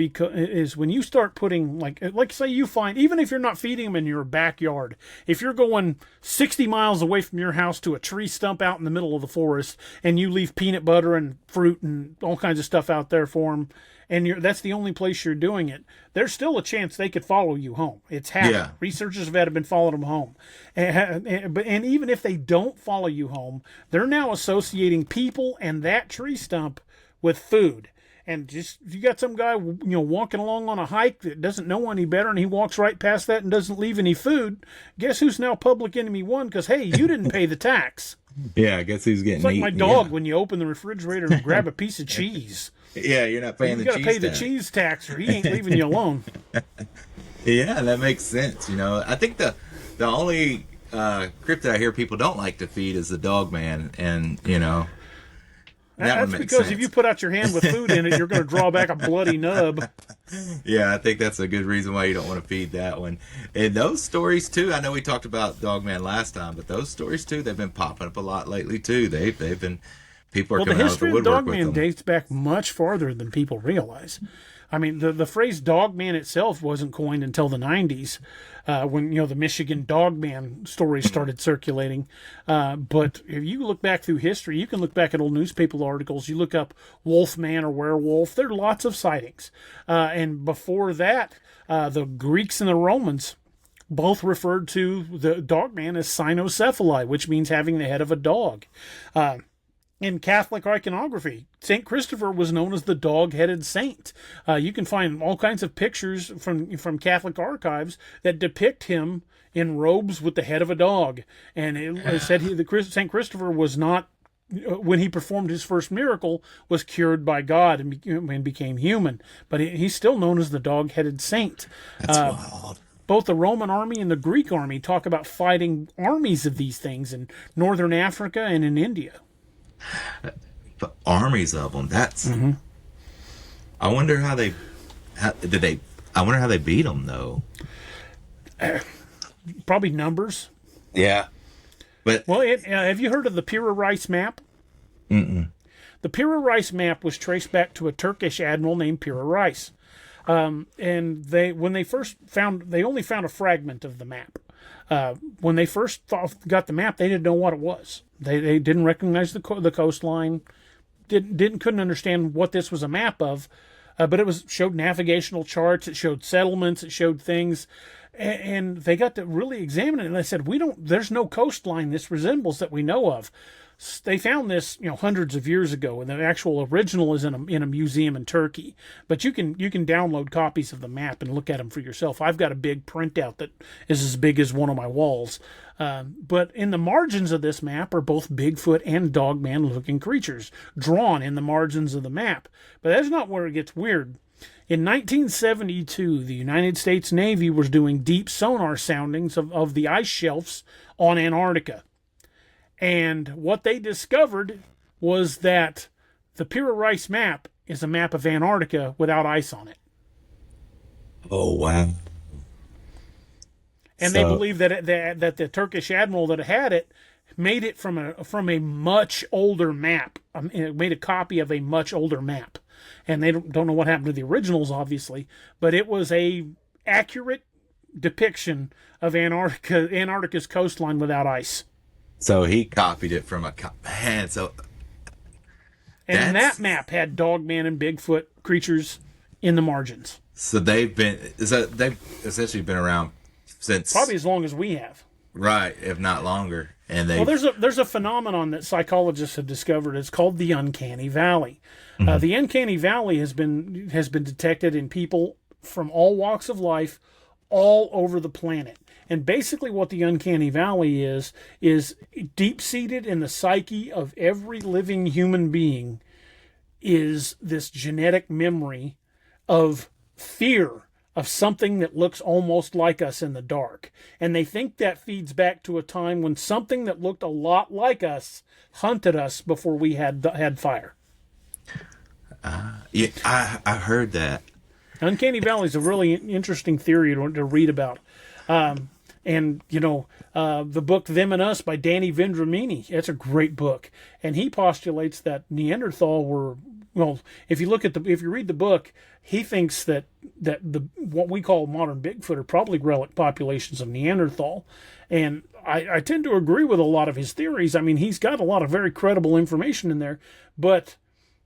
when you start putting like say you find, even if you're not feeding them in your backyard, if you're going 60 miles away from your house to a tree stump out in the middle of the forest and you leave peanut butter and fruit and all kinds of stuff out there for them, and that's the only place you're doing it, there's still a chance they could follow you home. It's happened. Yeah. Researchers have been following them home. And even if they don't follow you home, they're now associating people and that tree stump with food. And just if you got some guy walking along on a hike that doesn't know any better, and he walks right past that and doesn't leave any food, guess who's now public enemy 1? Because hey, you didn't pay the tax. Yeah, I guess he's getting. It's like my dog when you open the refrigerator and grab a piece of cheese. Yeah, you're not paying the cheese tax. You got to pay the cheese tax, or he ain't leaving you alone. Yeah, that makes sense. I think the only cryptid I hear people don't like to feed is the Dogman, and That's makes because sense. if you put out your hand with food in it, you're going to draw back a bloody nub. Yeah, I think that's a good reason why you don't want to feed that one. And those stories too. I know we talked about Dogman last time, but those stories too, they've been popping up a lot lately too. They've been people are Well, the coming out of the history of woodwork with Dogman them. dates back much farther than people realize. I mean, the phrase Dogman itself wasn't coined until the 90s, when the Michigan Dogman stories started circulating. But if you look back through history, you can look back at old newspaper articles. You look up Wolfman or werewolf. There are lots of sightings. And before that, the Greeks and the Romans both referred to the Dogman as cynocephali, which means having the head of a dog. In Catholic iconography, St. Christopher was known as the dog-headed saint. You can find all kinds of pictures from Catholic archives that depict him in robes with the head of a dog. And it said St. Christopher was not, when he performed his first miracle, was cured by God and became human. But he's still known as the dog-headed saint. That's wild. Both the Roman army and the Greek army talk about fighting armies of these things in northern Africa and in India. But armies of them. That's. Mm-hmm. I wonder how they I wonder how they beat them though. Probably numbers. Yeah, but Well, have you heard of the Pira Rice map? mm-mm. The Pira Rice map was traced back to a Turkish admiral named Pira Rice, and they only found a fragment of the map. When they first got the map, they didn't know what it was. They didn't recognize the coastline. Couldn't understand what this was a map of, but it showed navigational charts. It showed settlements. It showed things, and they got to really examine it. And they said, there's no coastline this resembles that we know of. They found this, hundreds of years ago, and the actual original is in a museum in Turkey. But you can download copies of the map and look at them for yourself. I've got a big printout that is as big as one of my walls. But in the margins of this map are both Bigfoot and Dogman-looking creatures drawn in the margins of the map. But that's not where it gets weird. In 1972, the United States Navy was doing deep sonar soundings of the ice shelves on Antarctica. And what they discovered was that the Pira Rice map is a map of Antarctica without ice on it. Oh wow! And they believe that the Turkish admiral that had it made it from a much older map. It made a copy of a much older map, and they don't know what happened to the originals, obviously. But it was a accurate depiction of Antarctica's coastline without ice. So he copied it from man. And that map had Dogman and Bigfoot creatures in the margins. So they've essentially been around since Probably as long as we have. right, if not longer. And There's a phenomenon that psychologists have discovered. It's called the uncanny valley. Mm-hmm. The uncanny valley has been detected in people from all walks of life, all over the planet. And basically what the uncanny valley is deep-seated in the psyche of every living human being is this genetic memory of fear of something that looks almost like us in the dark. And they think that feeds back to a time when something that looked a lot like us hunted us before we had fire. yeah, I heard that. Uncanny Valley is a really interesting theory to read about. And, the book Them and Us by Danny Vendramini, that's a great book. And he postulates that Neanderthal were, if you read the book, he thinks that what we call modern Bigfoot are probably relic populations of Neanderthal. And I tend to agree with a lot of his theories. I mean, he's got a lot of very credible information in there, but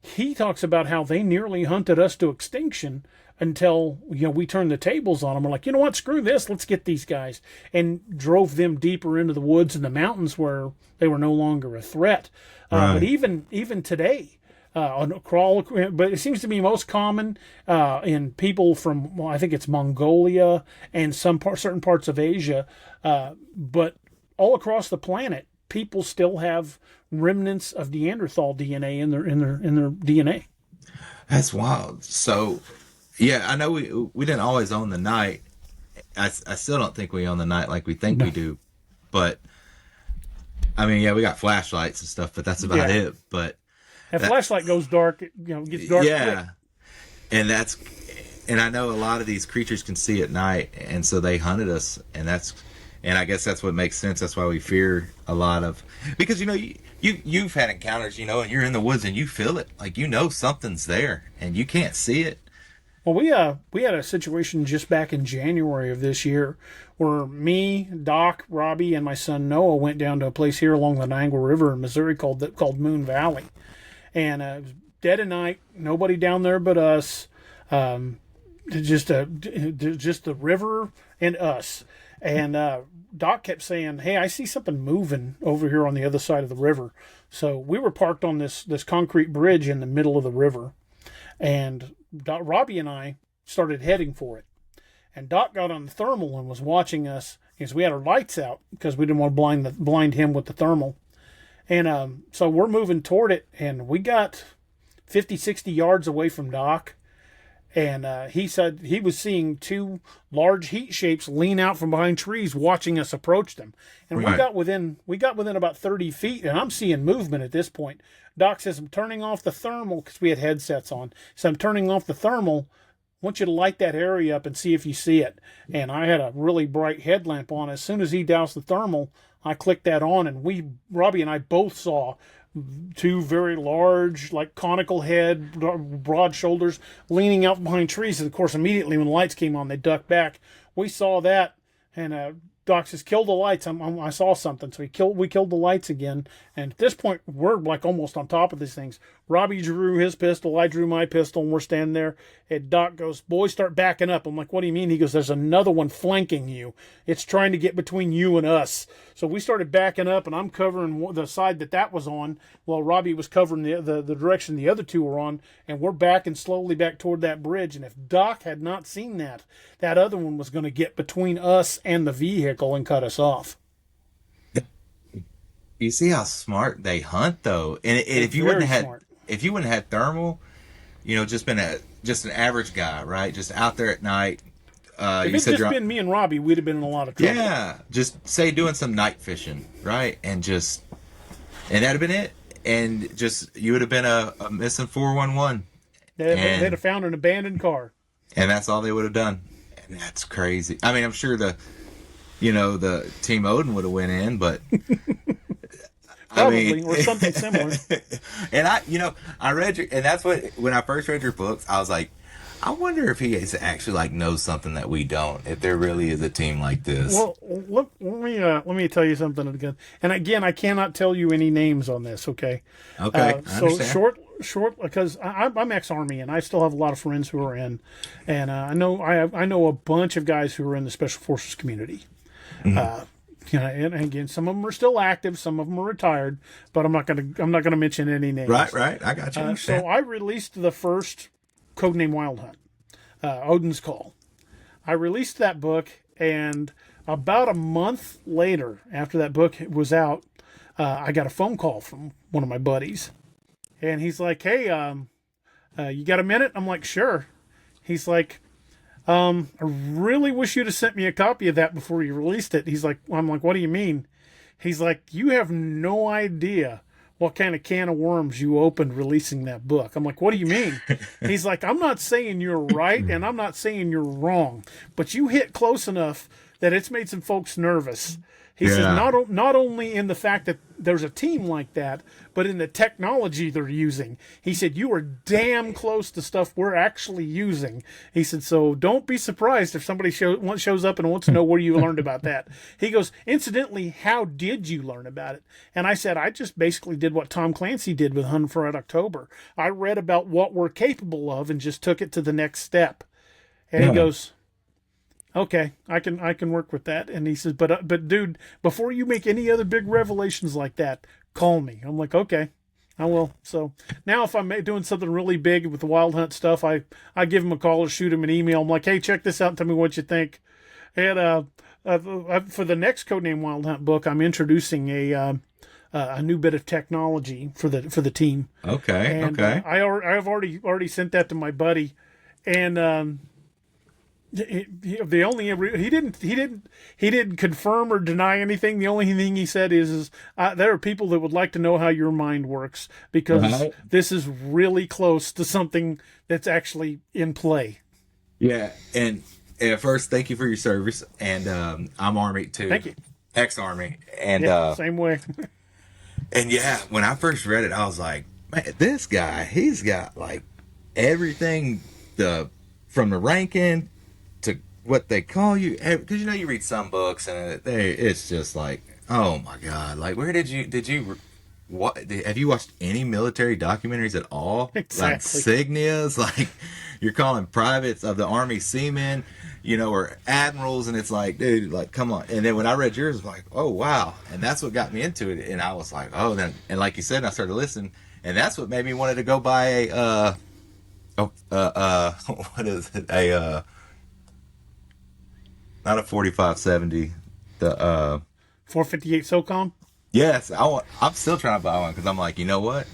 he talks about how they nearly hunted us to extinction until we turned the tables on them. We're like, you know what, screw this, let's get these guys, and drove them deeper into the woods and the mountains where they were no longer a threat. Right. But even today, but it seems to be most common in people from, I think it's Mongolia and certain parts of Asia, but all across the planet, people still have remnants of Neanderthal DNA in their DNA. That's wild. So, yeah, I know we didn't always own the night. I still don't think we own the night like we think we do. But, I mean, yeah, we got flashlights and stuff, but that's about it. But That flashlight goes dark, gets dark yeah. quick. And I know a lot of these creatures can see at night, and so they hunted us, and I guess that's what makes sense. That's why we fear a lot of, because you've had encounters, and you're in the woods and you feel it, like something's there, and you can't see it. Well, we had a situation just back in January of this year where me, Doc, Robbie, and my son Noah went down to a place here along the Niagara River in Missouri called Moon Valley, and it was dead of night, nobody down there but us, just the river and us, and Doc kept saying, "Hey, I see something moving over here on the other side of the river." So we were parked on this concrete bridge in the middle of the river, and Robbie and I started heading for it. And Doc got on the thermal and was watching us because we had our lights out because we didn't want to blind him with the thermal. And so we're moving toward it, and we got 50, 60 yards away from Doc. And he said he was seeing two large heat shapes lean out from behind trees, watching us approach them. And Right. we got within about 30 feet, and I'm seeing movement at this point. Doc says, "I'm turning off the thermal," because we had headsets on. So I'm turning off the thermal. I want you to light that area up and see if you see it. And I had a really bright headlamp on. As soon as he doused the thermal, I clicked that on, and Robbie and I both saw two very large, like conical head, broad shoulders, leaning out behind trees. And of course, immediately when the lights came on, they ducked back. We saw that, and Doc says, "Kill the lights." I saw something, so we killed the lights again. And at this point, we're like almost on top of these things. Robbie drew his pistol, I drew my pistol, and we're standing there. And Doc goes, "Boys, start backing up." I'm like, "What do you mean?" He goes, "There's another one flanking you. It's trying to get between you and us." So we started backing up, and I'm covering the side that was on, while Robbie was covering the direction the other two were on, and we're backing slowly back toward that bridge. And if Doc had not seen that other one was going to get between us and the vehicle and cut us off. You see how smart they hunt, though, and if you wouldn't have had thermal, just been an average guy, right? Just out there at night. If it's just been me and Robbie, we'd have been in a lot of trouble. Yeah, just say doing some night fishing, right? And that'd have been it. And you would have been a missing 411. They'd have found an abandoned car. And that's all they would have done. And that's crazy. I mean, I'm sure the Team Odin would have went in, but Probably, or something similar. And I read and that's when I first read your books, I was like, I wonder if he actually knows something that we don't. If there really is a team like this. Well, let me tell you something again. And again, I cannot tell you any names on this. Okay. Okay. So short, because I'm ex-Army and I still have a lot of friends who are in, and I know a bunch of guys who are in the Special Forces community. Mm-hmm. And again, some of them are still active, some of them are retired, but I'm not gonna mention any names. Right. I got you. So I released the first Codename Wild Hunt, Odin's Call. I released that book, and about a month later, after that book was out, I got a phone call from one of my buddies, and he's like, "Hey, you got a minute?" I'm like, "Sure." He's like, "I really wish you'd have sent me a copy of that before you released it." I'm like, "What do you mean?" He's like, "You have no idea what kind of can of worms you opened releasing that book." I'm like, "What do you mean?" He's like, "I'm not saying you're right, and I'm not saying you're wrong, but you hit close enough that it's made some folks nervous." He says, not only in the fact that there's a team like that, but in the technology they're using. He said, "You are damn close to stuff we're actually using." He said, "So don't be surprised if somebody shows up and wants to know where you learned about that." He goes, "Incidentally, how did you learn about it?" And I said, "I just basically did what Tom Clancy did with Hunt for Red October. I read about what we're capable of and just took it to the next step." And he goes, "Okay, I can work with that." And he says, but dude, before you make any other big revelations like that, call me." I'm like, "Okay, I will." So now if I'm doing something really big with the Wild Hunt stuff, I give him a call or shoot him an email. I'm like, "Hey, check this out and tell me what you think." And for the next Codename Wild Hunt book, I'm introducing a new bit of technology for the team. Okay. And, I've already sent that to my buddy, and The only he didn't confirm or deny anything. The only thing he said is there are people that would like to know how your mind works because Right. this is really close to something that's actually in play. Yeah, and first, thank you for your service, and I'm Army too, Thank you. ex-Army, and Yeah, same way. yeah, when I first read it, I was like, man, this guy, he's got like everything, the from the ranking to what they call you, because you know you read some books and it's just like, oh my god, like where what have you watched any military documentaries at all? Like Exactly. insignias, like you're calling privates of the Army seamen, or admirals, and it's like, dude, like come on. And then when I read yours, I was like, oh wow, and that's what got me into it. And I was like, oh, then, and like you said, I started listening, and that's what made me wanted to go buy a what is it, a not a 4570, the 458 SOCOM. yes, I'm still trying to buy one because I'm like, you know what?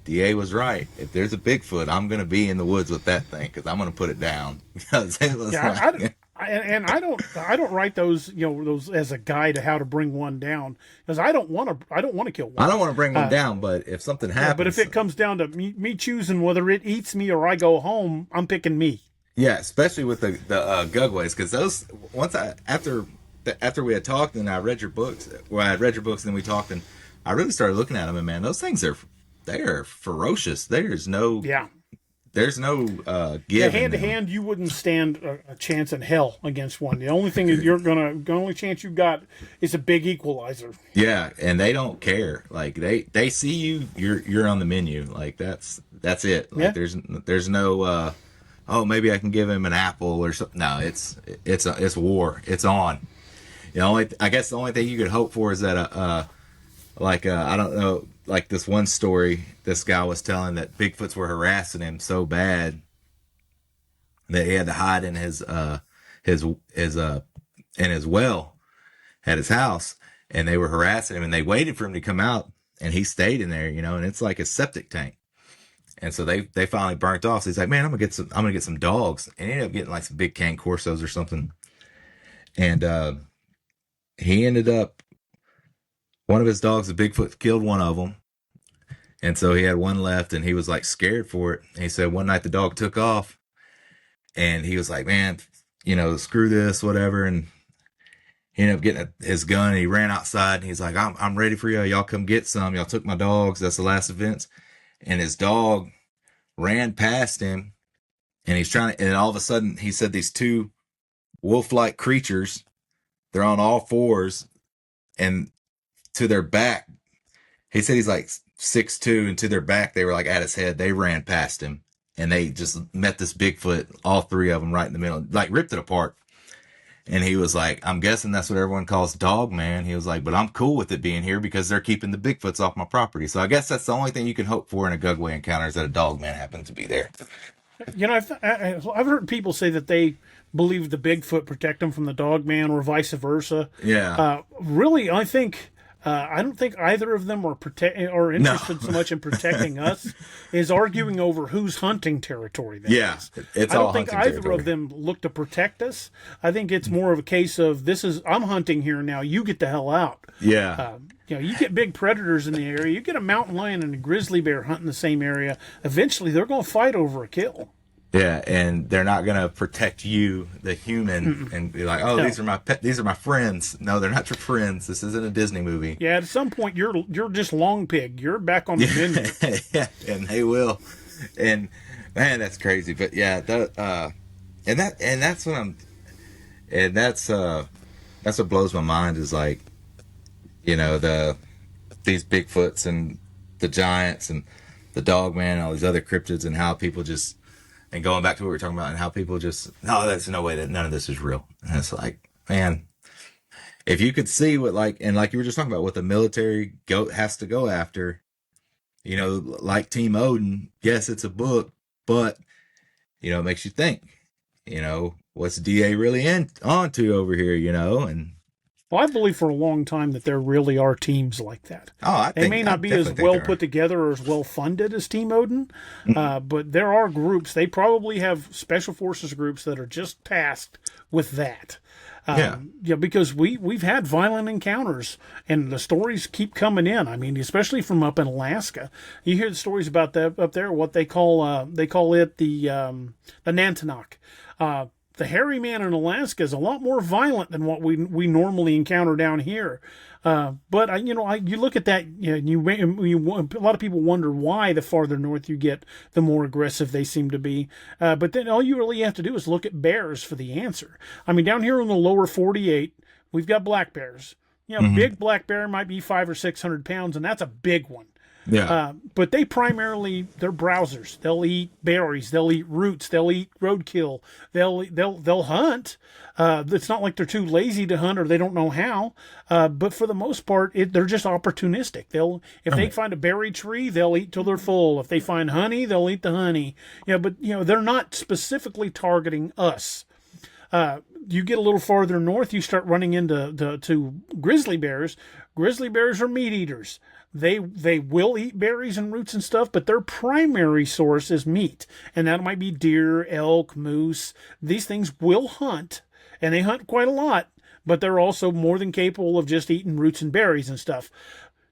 DA was right. If there's a Bigfoot, I'm gonna be in the woods with that thing because I'm gonna put it down because it was Yeah, like, I don't write those those as a guide to how to bring one down because I don't want to kill I one. don't want to bring one down, but if something Yeah, but if happens, it comes down to me choosing whether it eats me or I go home, I'm picking me. yeah, especially with the Gugways, because those once after we had talked and I read your books, well, I had read your books and then we talked and I really started looking at them and man, those things they are ferocious. Yeah, There's no yeah. give in Hand to them. hand, you wouldn't stand a chance in hell against one. The only thing that the only chance you got is a big equalizer. Yeah, and they don't care. Like they see you, you're on the menu. Like that's it. Like Yeah, there's no oh maybe I can give him an apple or something. No, it's war. It's on. I guess the only thing you could hope for is that I don't know, like this one story this guy was telling that Bigfoots were harassing him so bad that he had to hide in his in his well at his house, and they were harassing him, and they waited for him to come out, and he stayed in there, and it's like a septic tank, and so they finally burnt off. So he's like, man, I'm gonna get some dogs, and he ended up getting like some big cane corsos or something, and he ended up one of his dogs, the Bigfoot, killed one of them, and so he had one left, and he was like scared for it. And he said one night the dog took off, and he was like, man, screw this, whatever, and he ended up getting his gun and he ran outside and he's like, I'm ready for y'all. Y'all come get some. Y'all took my dogs. That's the last events. And his dog ran past him and he's trying to, and all of a sudden he said these two wolf-like creatures, they're on all fours and to their back, he said he's like 6'2", and to their back, they were like at his head. They ran past him and they just met this Bigfoot, all three of them right in the middle, like ripped it apart. And he was like, I'm guessing that's what everyone calls Dogman. He was like, but I'm cool with it being here because they're keeping the Bigfoots off my property. So I guess that's the only thing you can hope for in a Gugway encounter is that a Dogman happens to be there. I've heard people say that they believe the Bigfoot protect them from the dog man or vice versa. Yeah. Really, I don't think either of them are No. interested so much in protecting us is arguing over whose hunting territory that Yeah. is. It's I all don't think hunting either territory. of them look to protect us. I think it's more of a case of I'm hunting here now. You get the hell out. Yeah. You get big predators in the area. You get a mountain lion and a grizzly bear hunting the same area. Eventually, they're going to fight over a kill. Yeah. And they're not going to protect you, the human, and be like, oh, No. these are my friends. No, they're not your friends. This isn't a Disney movie. Yeah, at some point, you're just long pig. You're back on the menu. Yeah. And they will. And man, that's crazy. But yeah, that's what that's what blows my mind is like, these Bigfoots and the giants and the Dogman and all these other cryptids and how people just, and going back to what we were talking about and how people just, no, there's no way that none of this is real. And it's like, man, if you could see what and like you were just talking about what the military has to go after, like Team Odin, yes, it's a book, but it makes you think, what's DA really onto over here, and Well, I believe for a long time that there really are teams like that. Oh, They may I not be as definitely think well there are. put together or as well funded as Team Odin, Mhm. but there are groups. They probably have special forces groups that are just tasked with that. Yeah. Yeah, because we've had violent encounters, and the stories keep coming in. I mean, especially from up in Alaska, you hear the stories about that up there. What they call it the Nantinaq. The hairy man in Alaska is a lot more violent than what we normally encounter down here. But you look at that, a lot of people wonder why the farther north you get, the more aggressive they seem to be. But then all you really have to do is look at bears for the answer. I mean, down here in the lower 48, we've got black bears. Hmm. Big black bear might be 500 or 600 pounds, and that's a big one. Yeah. But they're browsers. They'll eat berries. They'll eat roots. They'll eat roadkill. They'll hunt. It's not like they're too lazy to hunt or they don't know how. But for the most part, they're just opportunistic. If they find a berry tree, they'll eat till they're full. If they find honey, they'll eat the honey. But they're not specifically targeting us. You get a little farther north, you start running into to grizzly bears. Grizzly bears are meat eaters. They will eat berries and roots and stuff, but their primary source is meat, and that might be deer, elk, moose. These things will hunt, and they hunt quite a lot, but they're also more than capable of just eating roots and berries and stuff.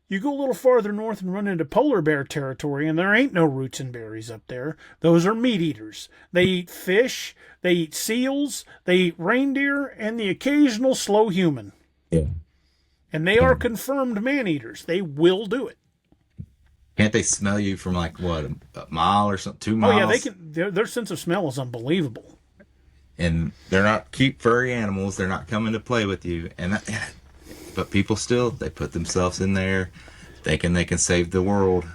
You go a little farther north and run into polar bear territory, and there ain't no roots and berries up there. Those are meat eaters. They eat fish, they eat seals, they eat reindeer, and the occasional slow human. Yeah. And they are confirmed man eaters. They will do it. Can't they smell you from like what, a mile or something, 2 miles? Oh yeah, they can. Their sense of smell is unbelievable. And they're not cute furry animals. They're not coming to play with you. But people still, they put themselves in there, thinking they can save the world.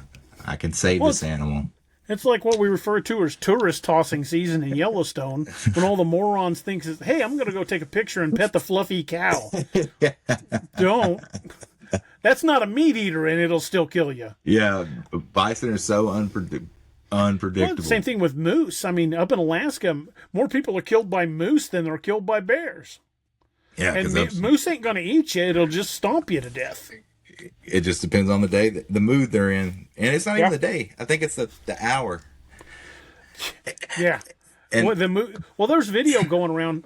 I can save this animal. It's like what we refer to as tourist tossing season in Yellowstone, when all the morons think, "Hey, I'm going to go take a picture and pet the fluffy cow." Don't. That's not a meat eater, and it'll still kill you. Yeah, bison are so unpredictable. Well, same thing with moose. I mean, up in Alaska, more people are killed by moose than are killed by bears. Yeah, And because moose ain't going to eat you; it'll just stomp you to death. it just depends on the day, the mood they're in, and it's not Yeah. even the day. I think it's the hour. Yeah. And Well, there's video going around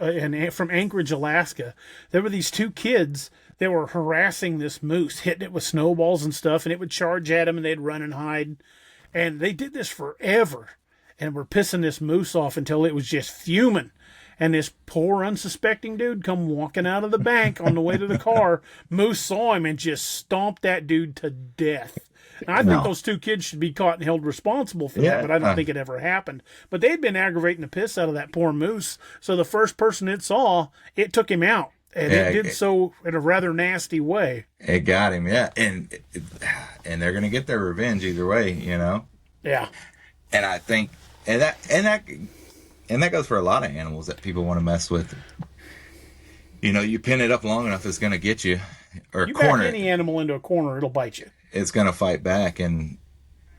from Anchorage, Alaska. There were these two kids that were harassing this moose, hitting it with snowballs and stuff, and it would charge at them, and they'd run and hide. And they did this forever, and were pissing this moose off until it was just fuming. And this poor unsuspecting dude come walking out of the bank on the way to the car. Moose saw him and just stomped that dude to death. Now, I think those two kids should be caught and held responsible for that, but I don't think it ever happened. But they'd been aggravating the piss out of that poor moose, so the first person it saw, it took him out. And it did so in a rather nasty way. it got him, yeah, and they're gonna get their revenge either way, Yeah. And I think, and that goes for a lot of animals that people want to mess with. You pin it up long enough, it's gonna get you, or You corner back it. any animal into a corner, it'll bite you. It's going to fight back. And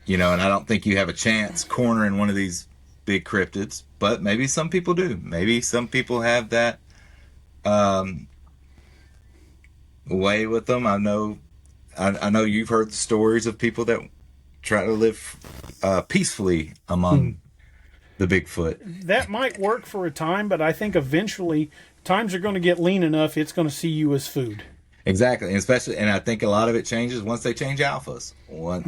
I don't think you have a chance cornering one of these big cryptids, but maybe some people do. Maybe some people have that way with them. I know you've heard the stories of people that try to live peacefully among the Bigfoot. That might work for a time, but I think eventually times are going to get lean enough, it's going to see you as food. Exactly, and I think a lot of it changes once they change alphas. Once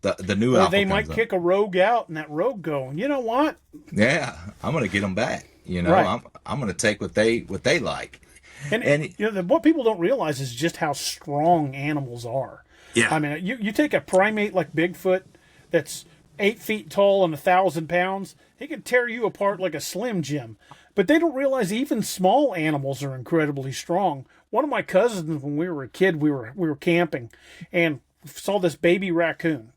the new Or alpha they comes might up. kick a rogue out, and that rogue going, you know what? Yeah, I'm gonna get them back. Right. I'm gonna take what they like. And what people don't realize is just how strong animals are. Yeah. I mean, you take a primate like Bigfoot that's 8 feet tall and 1,000 pounds, he can tear you apart like a Slim Jim. But they don't realize even small animals are incredibly strong. One of my cousins, when we were a kid, we were camping and saw this baby raccoon.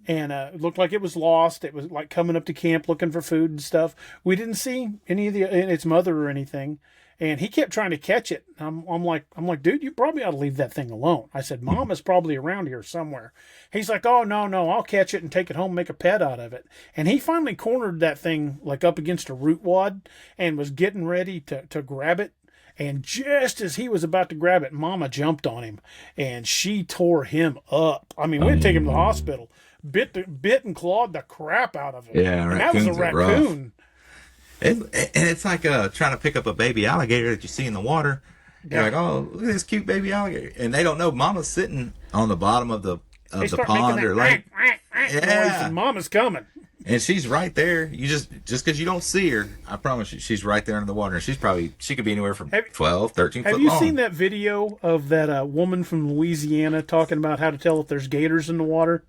And it looked like it was lost. It was like coming up to camp looking for food and stuff. We didn't see any of its mother or anything. And he kept trying to catch it. I'm like, dude, you probably ought to leave that thing alone. I said, Mom is probably around here somewhere. He's like, oh, no, I'll catch it and take it home, make a pet out of it. And he finally cornered that thing like up against a root wad and was getting ready to grab it. and just as he was about to grab it, Mama jumped on him, and she tore him up. I mean, we had to take him to the hospital. Bit and clawed the crap out of him. Yeah, and that was a raccoon. And it's like trying to pick up a baby alligator that you see in the water. You're like, oh, look at this cute baby alligator, and they don't know Mama's sitting on the bottom of the pond or lake. Yeah, and Mama's coming. And she's right there. You just because you don't see her, I promise you, she's right there under the water. And she could be anywhere from 12, 13 foot long. Have you seen that video of that woman from Louisiana talking about how to tell if there's gators in the water?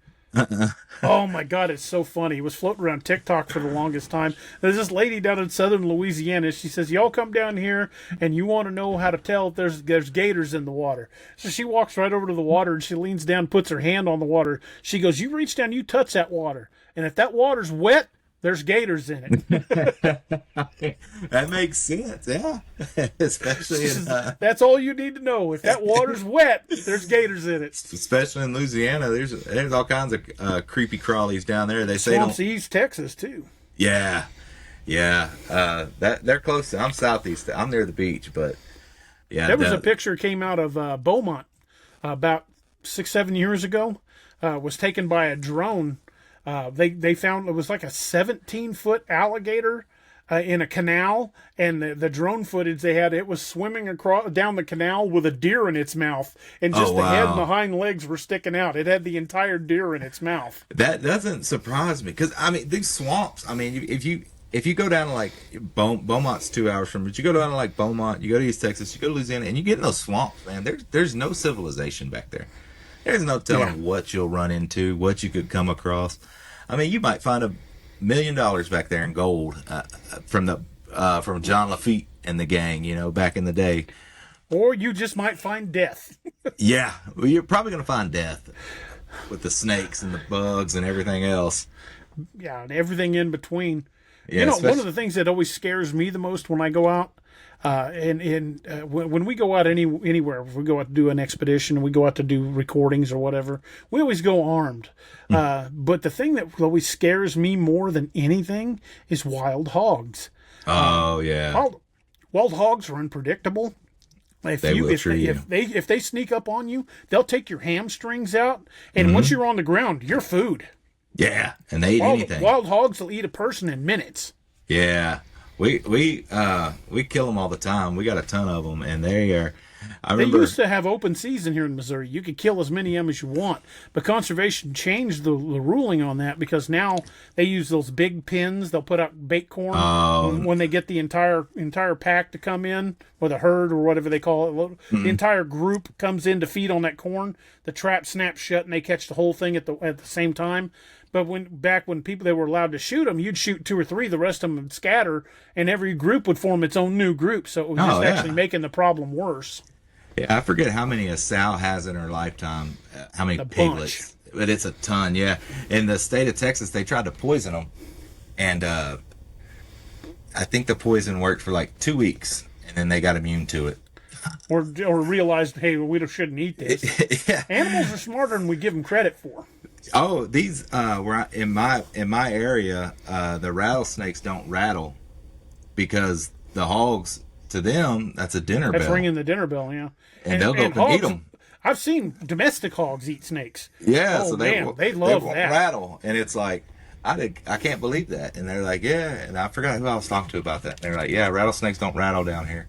Oh my God, it's so funny. It was floating around TikTok for the longest time. There's this lady down in southern Louisiana. She says, y'all come down here and you want to know how to tell if there's gators in the water. So she walks right over to the water and she leans down, puts her hand on the water. She goes, you reach down, you touch that water. And if that water's wet, there's gators in it. That makes sense, yeah. Especially in, that's all you need to know. If that water's wet, there's gators in it. Especially in Louisiana, there's all kinds of creepy crawlies down there. They say Swamps East Texas too. Yeah. That they're close. I'm southeast. I'm near the beach, but yeah. There was a picture came out of Beaumont about 6-7 years ago. Was taken by a drone. They found it was like a 17-foot alligator in a canal, and the drone footage they had, it was swimming across down the canal with a deer in its mouth, and just the head and the hind legs were sticking out. It had the entire deer in its mouth. That doesn't surprise me, because I mean these swamps. I mean, if you go down to like Beaumont's 2 hours from, but you go down to like Beaumont, you go to East Texas, you go to Louisiana, and you get in those swamps, man. There's no civilization back there. There's no telling what you'll run into, what you could come across. I mean, you might find $1 million back there in gold from John Lafitte and the gang, back in the day. Or you just might find death. Yeah, well, you're probably going to find death with the snakes and the bugs and everything else. Yeah, and everything in between. Yeah, one of the things that always scares me the most when I go out, when we go out anywhere, if we go out to do an expedition, we go out to do recordings or whatever, we always go armed. But the thing that always scares me more than anything is wild hogs. Oh yeah, wild hogs are unpredictable. If they sneak up on you, they'll take your hamstrings out, and once you're on the ground, you're food. Yeah, and they eat anything. Wild hogs will eat a person in minutes. Yeah. We kill them all the time. We got a ton of them, and they are. They used to have open season here in Missouri. You could kill as many of them as you want, but conservation changed the ruling on that, because now they use those big pins. They'll put out bait corn when they get the entire pack to come in, or the herd, or whatever they call it. The entire group comes in to feed on that corn. The trap snaps shut, and they catch the whole thing at the same time. But back when they were allowed to shoot them, you'd shoot 2 or 3, the rest of them would scatter, and every group would form its own new group. So it was actually making the problem worse. Yeah, I forget how many a sow has in her lifetime, how many piglets, but it's a ton. Yeah, in the state of Texas, they tried to poison them, and I think the poison worked for like 2 weeks, and then they got immune to it. Or realized, hey, we shouldn't eat this. Yeah. Animals are smarter than we give them credit for. Oh, these in my area, the rattlesnakes don't rattle, because the hogs, to them, that's a dinner bell. That's ringing the dinner bell, yeah. And they'll go up and eat them. I've seen domestic hogs eat snakes. Yeah, so they love won't that. rattle, and it's like I can't believe that. And they're like, yeah, and I forgot who I was talking to about that. And they're like, yeah, rattlesnakes don't rattle down here.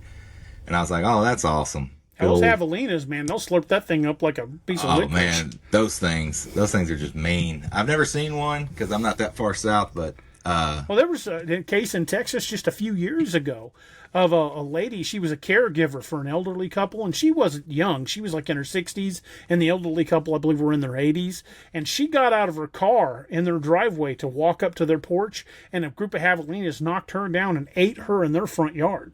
And I was like, oh, that's awesome. Those javelinas, man, they'll slurp that thing up like a piece of licorice. Oh man, those things are just mean. I've never seen one because I'm not that far south, but well, there was a case in Texas just a few years ago of a lady. She was a caregiver for an elderly couple, and she wasn't young. She was like in her 60s, and the elderly couple, I believe, were in their 80s. And she got out of her car in their driveway to walk up to their porch, and a group of javelinas knocked her down and ate her in their front yard.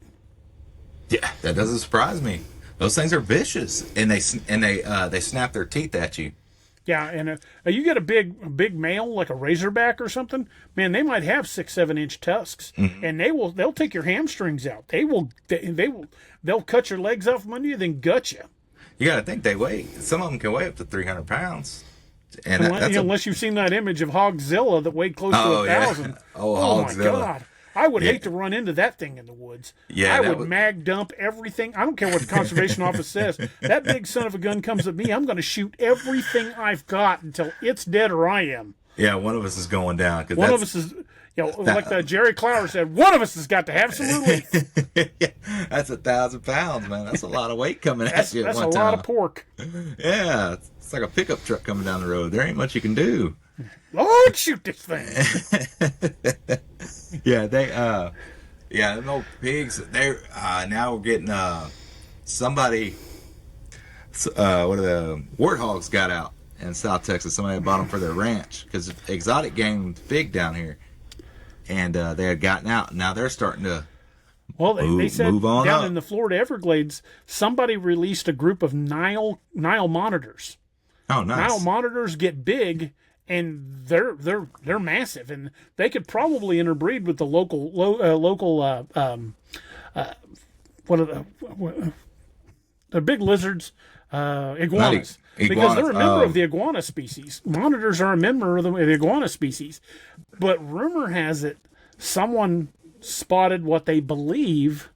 Yeah, that doesn't surprise me. Those things are vicious, and they snap their teeth at you. Yeah, and you get a big male like a razorback or something, man, they might have 6-7 inch tusks, and they'll take your hamstrings out. They'll cut your legs off from under you, then gut you. You got to think some of them can weigh up to 300 pounds. And unless you've seen that image of Hogzilla that weighed close to 1,000. Yeah. Oh, Hogzilla. My God. I would hate to run into that thing in the woods. Yeah, I would mag dump everything. I don't care what the conservation office says. That big son of a gun comes at me, I'm going to shoot everything I've got until it's dead or I am. Yeah, one of us is going down. One of us is, like Jerry Clower said, one of us has got to have some relief. That's 1,000 pounds, man. That's a lot of weight coming at you at one time. That's a lot of pork. Yeah, it's like a pickup truck coming down the road. There ain't much you can do. Lord, shoot this thing. Yeah, them old pigs, now we're getting, somebody, what are the warthogs got out in South Texas. Somebody bought them for their ranch because exotic game was big down here. And they had gotten out. Now they're starting to they said move on down up. in the Florida Everglades, somebody released a group of Nile monitors. Oh, nice. Nile monitors get big, and they're massive, and they could probably interbreed with the local what are the big lizards, iguanas. Because they're a member of the iguana species. Monitors are a member of the iguana species. But rumor has it someone spotted what they believe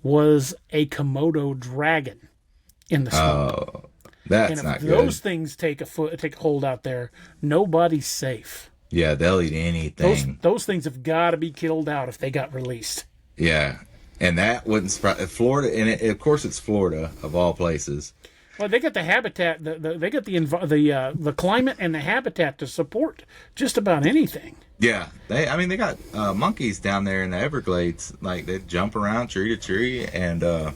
was a Komodo dragon in the swamp. Oh, that's not good. And if those things take a hold out there, nobody's safe. Yeah, they'll eat anything. Those things have got to be killed out if they got released. Yeah, and that wouldn't surprise Florida. And of course, it's Florida of all places. Well, they got the habitat. They got the climate and the habitat to support just about anything. Yeah, they got monkeys down there in the Everglades. Like they jump around tree to tree, and they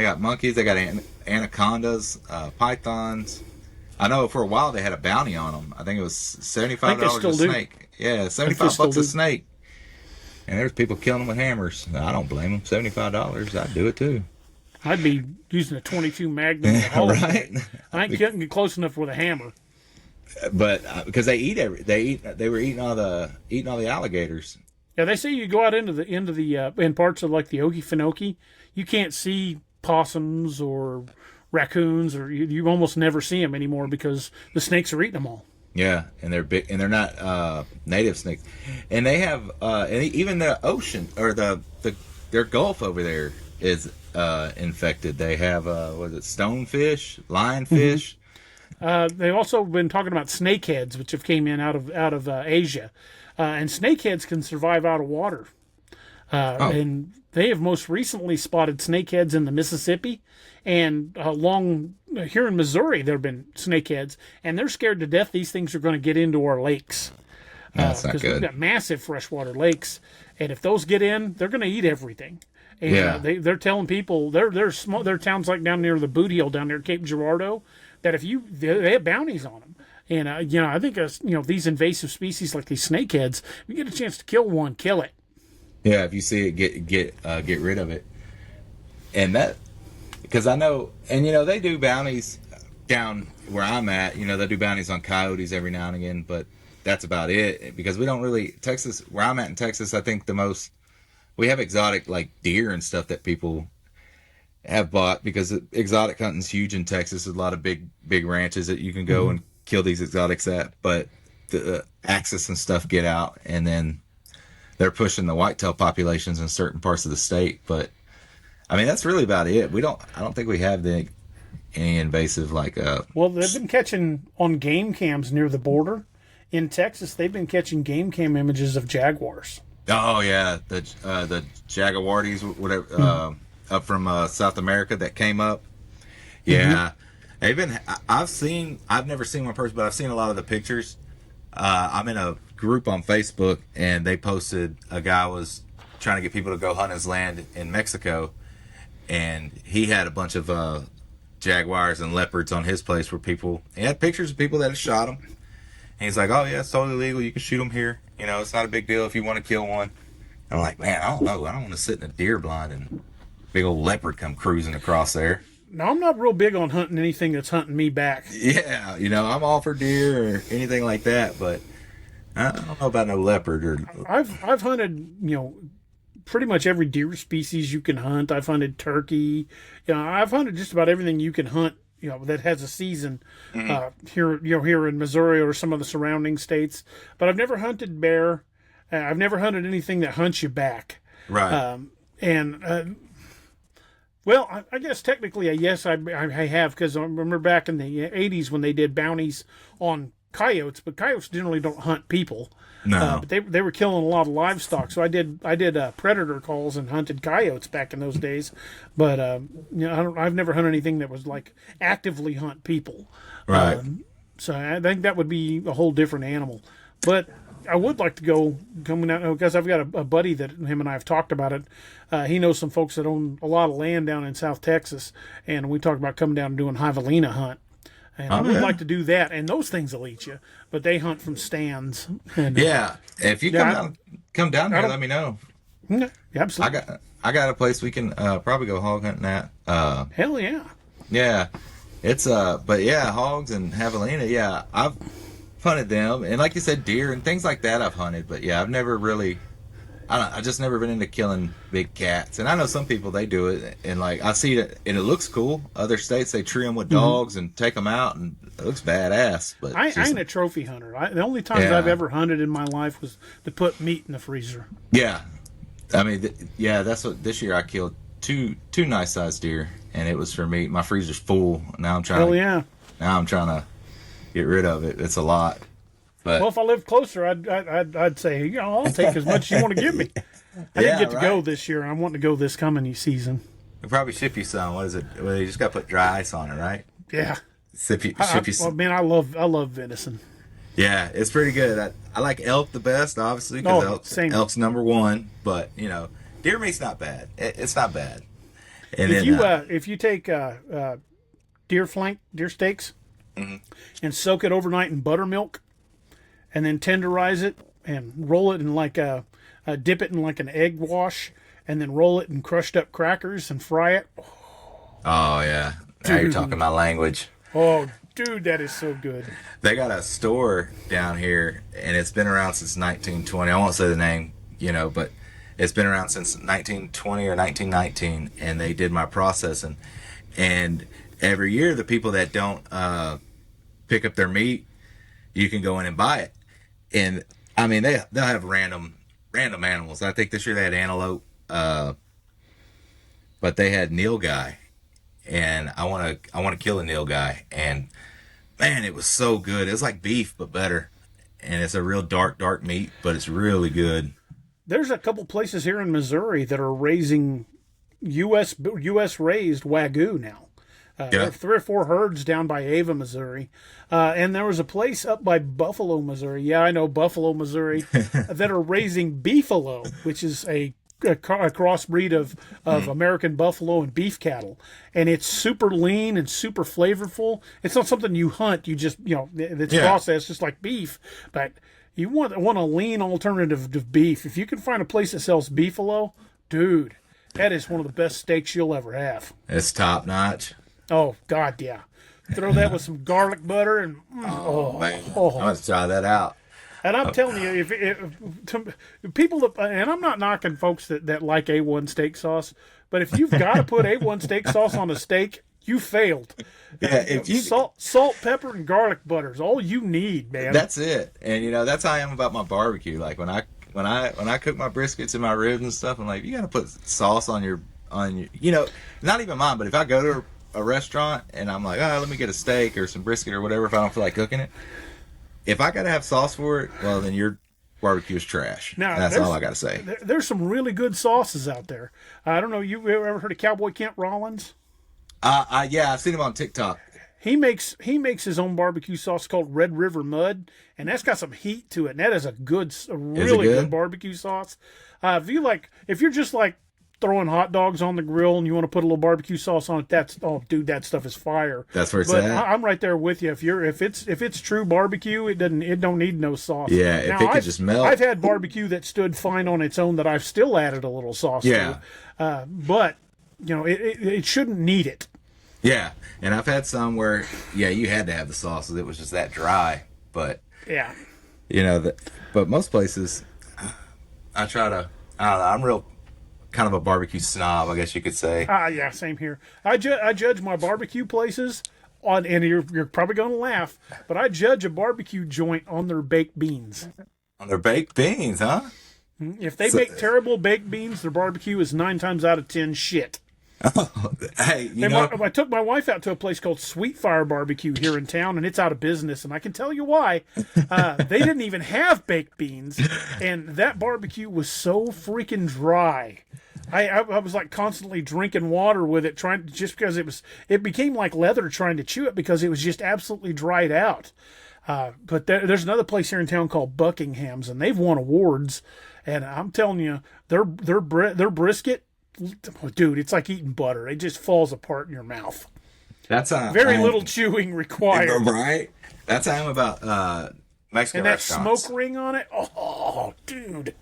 got monkeys. They got anacondas, pythons. I know for a while they had a bounty on them. I think it was $75 a snake. Yeah, $75 a snake. And there's people killing them with hammers. I don't blame them. $75, I'd do it too. I'd be using a 22 Magnum. Right? I ain't getting get close enough with a hammer. But because they were eating all the alligators. Yeah, they say you go out in parts of like the Okefenokee, you can't see possums or raccoons, or you almost never see them anymore because the snakes are eating them all. Yeah, and they're big, and they're not native snakes, and they have and even the ocean or their Gulf over there is infected. They have stonefish, lionfish. They've also been talking about snakeheads, which have came in out of Asia, and snakeheads can survive out of water. And they have most recently spotted snakeheads in the Mississippi, and along here in Missouri there have been snakeheads, and they're scared to death these things are going to get into our lakes. That's not good. Because we've got massive freshwater lakes, and if those get in, they're going to eat everything. And they're telling people there are towns like down near the Boot Heel down there at Cape Girardeau that they have bounties on them. And I think these invasive species like these snakeheads, if you get a chance to kill one, kill it. Yeah, if you see it, get rid of it. And that, because I know, and they do bounties down where I'm at. They do bounties on coyotes every now and again, but that's about it. Because we don't really Texas, where I'm at in Texas, I think we have exotic like deer and stuff that people have bought because exotic hunting's huge in Texas. There's a lot of big ranches that you can go and kill these exotics at, but the axis and stuff get out, and then they're pushing the whitetail populations in certain parts of the state. But that's really about it. I don't think we have any invasive like. Well, they've been catching on game cams near the border in Texas. They've been catching game cam images of jaguars. Oh yeah, the jaguares, whatever, up from South America that came up. Yeah, they've been. I've never seen one person, but I've seen a lot of the pictures. I'm in a group on Facebook, and they posted a guy was trying to get people to go hunt his land in Mexico, and he had a bunch of jaguars and leopards on his place where he had pictures of people that had shot him. And he's like, oh yeah, it's totally legal. You can shoot them here. It's not a big deal if you want to kill one. I'm like, man, I don't know. I don't want to sit in a deer blind and big old leopard come cruising across there. Now, I'm not real big on hunting anything that's hunting me back. Yeah, I'm all for deer or anything like that, but I don't know about no leopard. I've hunted, pretty much every deer species you can hunt. I've hunted turkey. I've hunted just about everything you can hunt. That has a season here in Missouri or some of the surrounding states. But I've never hunted bear. I've never hunted anything that hunts you back. Right. Well, I guess technically, yes, I have, because I remember back in the 80s when they did bounties on coyotes, but coyotes generally don't hunt people. No. But they were killing a lot of livestock, so I did predator calls and hunted coyotes back in those days. But I've never hunted anything that was like actively hunt people. Right. So I think that would be a whole different animal. But I would like to go coming out, because I've got a buddy that him and I have talked about it. He knows some folks that own a lot of land down in South Texas, and we talked about coming down and doing javelina hunt. And I would like to do that, and those things will eat you, but they hunt from stands. And, yeah, if you come down here, let me know. Yeah, absolutely. I got a place we can probably go hog hunting at. Hell yeah. Yeah, it's but yeah, hogs and javelina. Yeah, I've hunted them, and like you said, deer and things like that I've hunted. But yeah, I've never really. I just never been into killing big cats, and I know some people they do it, and like I see it, and it looks cool. Other states they tree them with dogs and take them out, and it looks badass. But I ain't a trophy hunter. The only times I've ever hunted in my life was to put meat in the freezer. Yeah, I mean, that's what this year I killed two nice sized deer, and it was for meat. My freezer's full. Now I'm trying. Now I'm trying to get rid of it. It's a lot. But, well, if I lived closer, I'd say, I'll take as much as you want to give me. I didn't get to go this year. I'm wanting to go this coming season. We'll probably ship you some. What is it? Well, you just got to put dry ice on it, right? Yeah. Ship you some. Well, man, I love venison. Yeah, it's pretty good. I like elk the best, obviously, because elk's number one. But deer meat's not bad. It's not bad. And if you take deer steaks, and soak it overnight in buttermilk, and then tenderize it and roll it in dip it in like an egg wash, and then roll it in crushed up crackers and fry it. Oh yeah, now you're talking my language. Oh, dude, that is so good. They got a store down here, and it's been around since 1920. I won't say the name, but it's been around since 1920 or 1919, and they did my processing. And every year, the people that don't pick up their meat, you can go in and buy it. And I mean, they'll have random animals. I think this year they had antelope, but they had nilgai, and I want to kill a nilgai. And man, it was so good. It was like beef but better, and it's a real dark meat, but it's really good. There's a couple places here in Missouri that are raising U.S. raised Wagyu now. There are 3 or 4 herds down by Ava, Missouri. And there was a place up by Buffalo, Missouri. Yeah, I know, Buffalo, Missouri, that are raising beefalo, which is a crossbreed of American buffalo and beef cattle. And it's super lean and super flavorful. It's not something you hunt. You just, it's processed just like beef. But you want a lean alternative to beef. If you can find a place that sells beefalo, dude, that is one of the best steaks you'll ever have. It's top notch. Oh, God, yeah. Throw that with some garlic butter and... man. I'm going to try that out. And I'm telling you, if people... And I'm not knocking folks that like A1 steak sauce, but if you've got to put A1 steak sauce on a steak, you failed. Yeah, if you... Salt, pepper, and garlic butter is all you need, man. That's it. And, that's how I am about my barbecue. Like, when I cook my briskets and my ribs and stuff, I'm like, you got to put sauce on your... not even mine, but if I go to a restaurant and I'm like, let me get a steak or some brisket or whatever if I don't feel like cooking it. If I gotta have sauce for it, well, then your barbecue is trash. Now, that's all I gotta say. There's some really good sauces out there. I don't know, you ever heard of Cowboy Kent Rollins? Yeah, I've seen him on TikTok. He makes his own barbecue sauce called Red River Mud, and that's got some heat to it. And that is a really good barbecue sauce. If you're just like throwing hot dogs on the grill and you want to put a little barbecue sauce on it, that stuff is fire. That's where it's at. I'm right there with you. If it's true barbecue, it don't need no sauce. Yeah, if it could just melt. I've had barbecue that stood fine on its own that I've still added a little sauce to. But it shouldn't need it. Yeah, and I've had some where you had to have the sauce. It was just that dry. But yeah, but most places, I try to. I don't know. I'm real. Kind of a barbecue snob, I guess you could say. Yeah, same here. I judge my barbecue places on, and you're probably going to laugh, but I judge a barbecue joint on their baked beans. On their baked beans, huh? If they So- make terrible baked beans, their barbecue is 9 times out of 10 shit. Hey, you And know, I took my wife out to a place called Sweet Fire Barbecue here in town, and it's out of business. And I can tell you why. They didn't even have baked beans, and that barbecue was so freaking dry. I was like constantly drinking water with it, just because it became like leather trying to chew it because it was just absolutely dried out. But there's another place here in town called Buckingham's, and they've won awards. And I'm telling you, their brisket. Dude, it's like eating butter. It just falls apart in your mouth. that's how Very little chewing required. right? That's how I'm about Mexican And that restaurants. smoke ring on it. Oh, dude.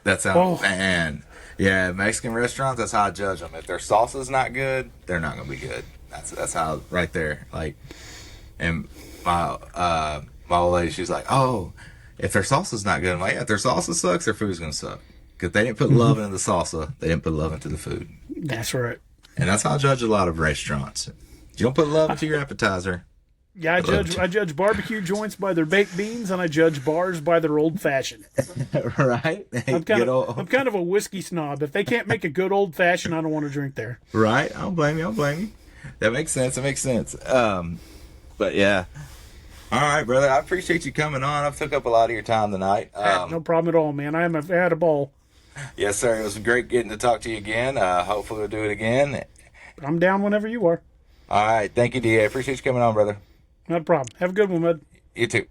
That's how, man. Yeah, Mexican restaurants. That's how I judge them. If their salsa's not good, they're not gonna be good. That's how right there. Like, and my old lady, she's like, oh, if their salsa's not good, I'm like, yeah, if their salsa sucks, their food's gonna suck. Because they didn't put love into the salsa, they didn't put love into the food. That's right. And that's how I judge a lot of restaurants. You don't put love into your appetizer. Yeah, I judge barbecue joints by their baked beans, and I judge bars by their old fashioned. Right? I'm kind of a whiskey snob. If they can't make a good old fashioned, I don't want to drink there. Right? I don't blame you. That makes sense. But yeah. All right, brother. I appreciate you coming on. I've took up a lot of your time tonight. No problem at all, man. I had a ball. Yes, sir. It was great getting to talk to you again. Hopefully we'll do it again. I'm down whenever you are. All right. Thank you, D.A. I appreciate you coming on, brother. Not a problem. Have a good one, bud. You too.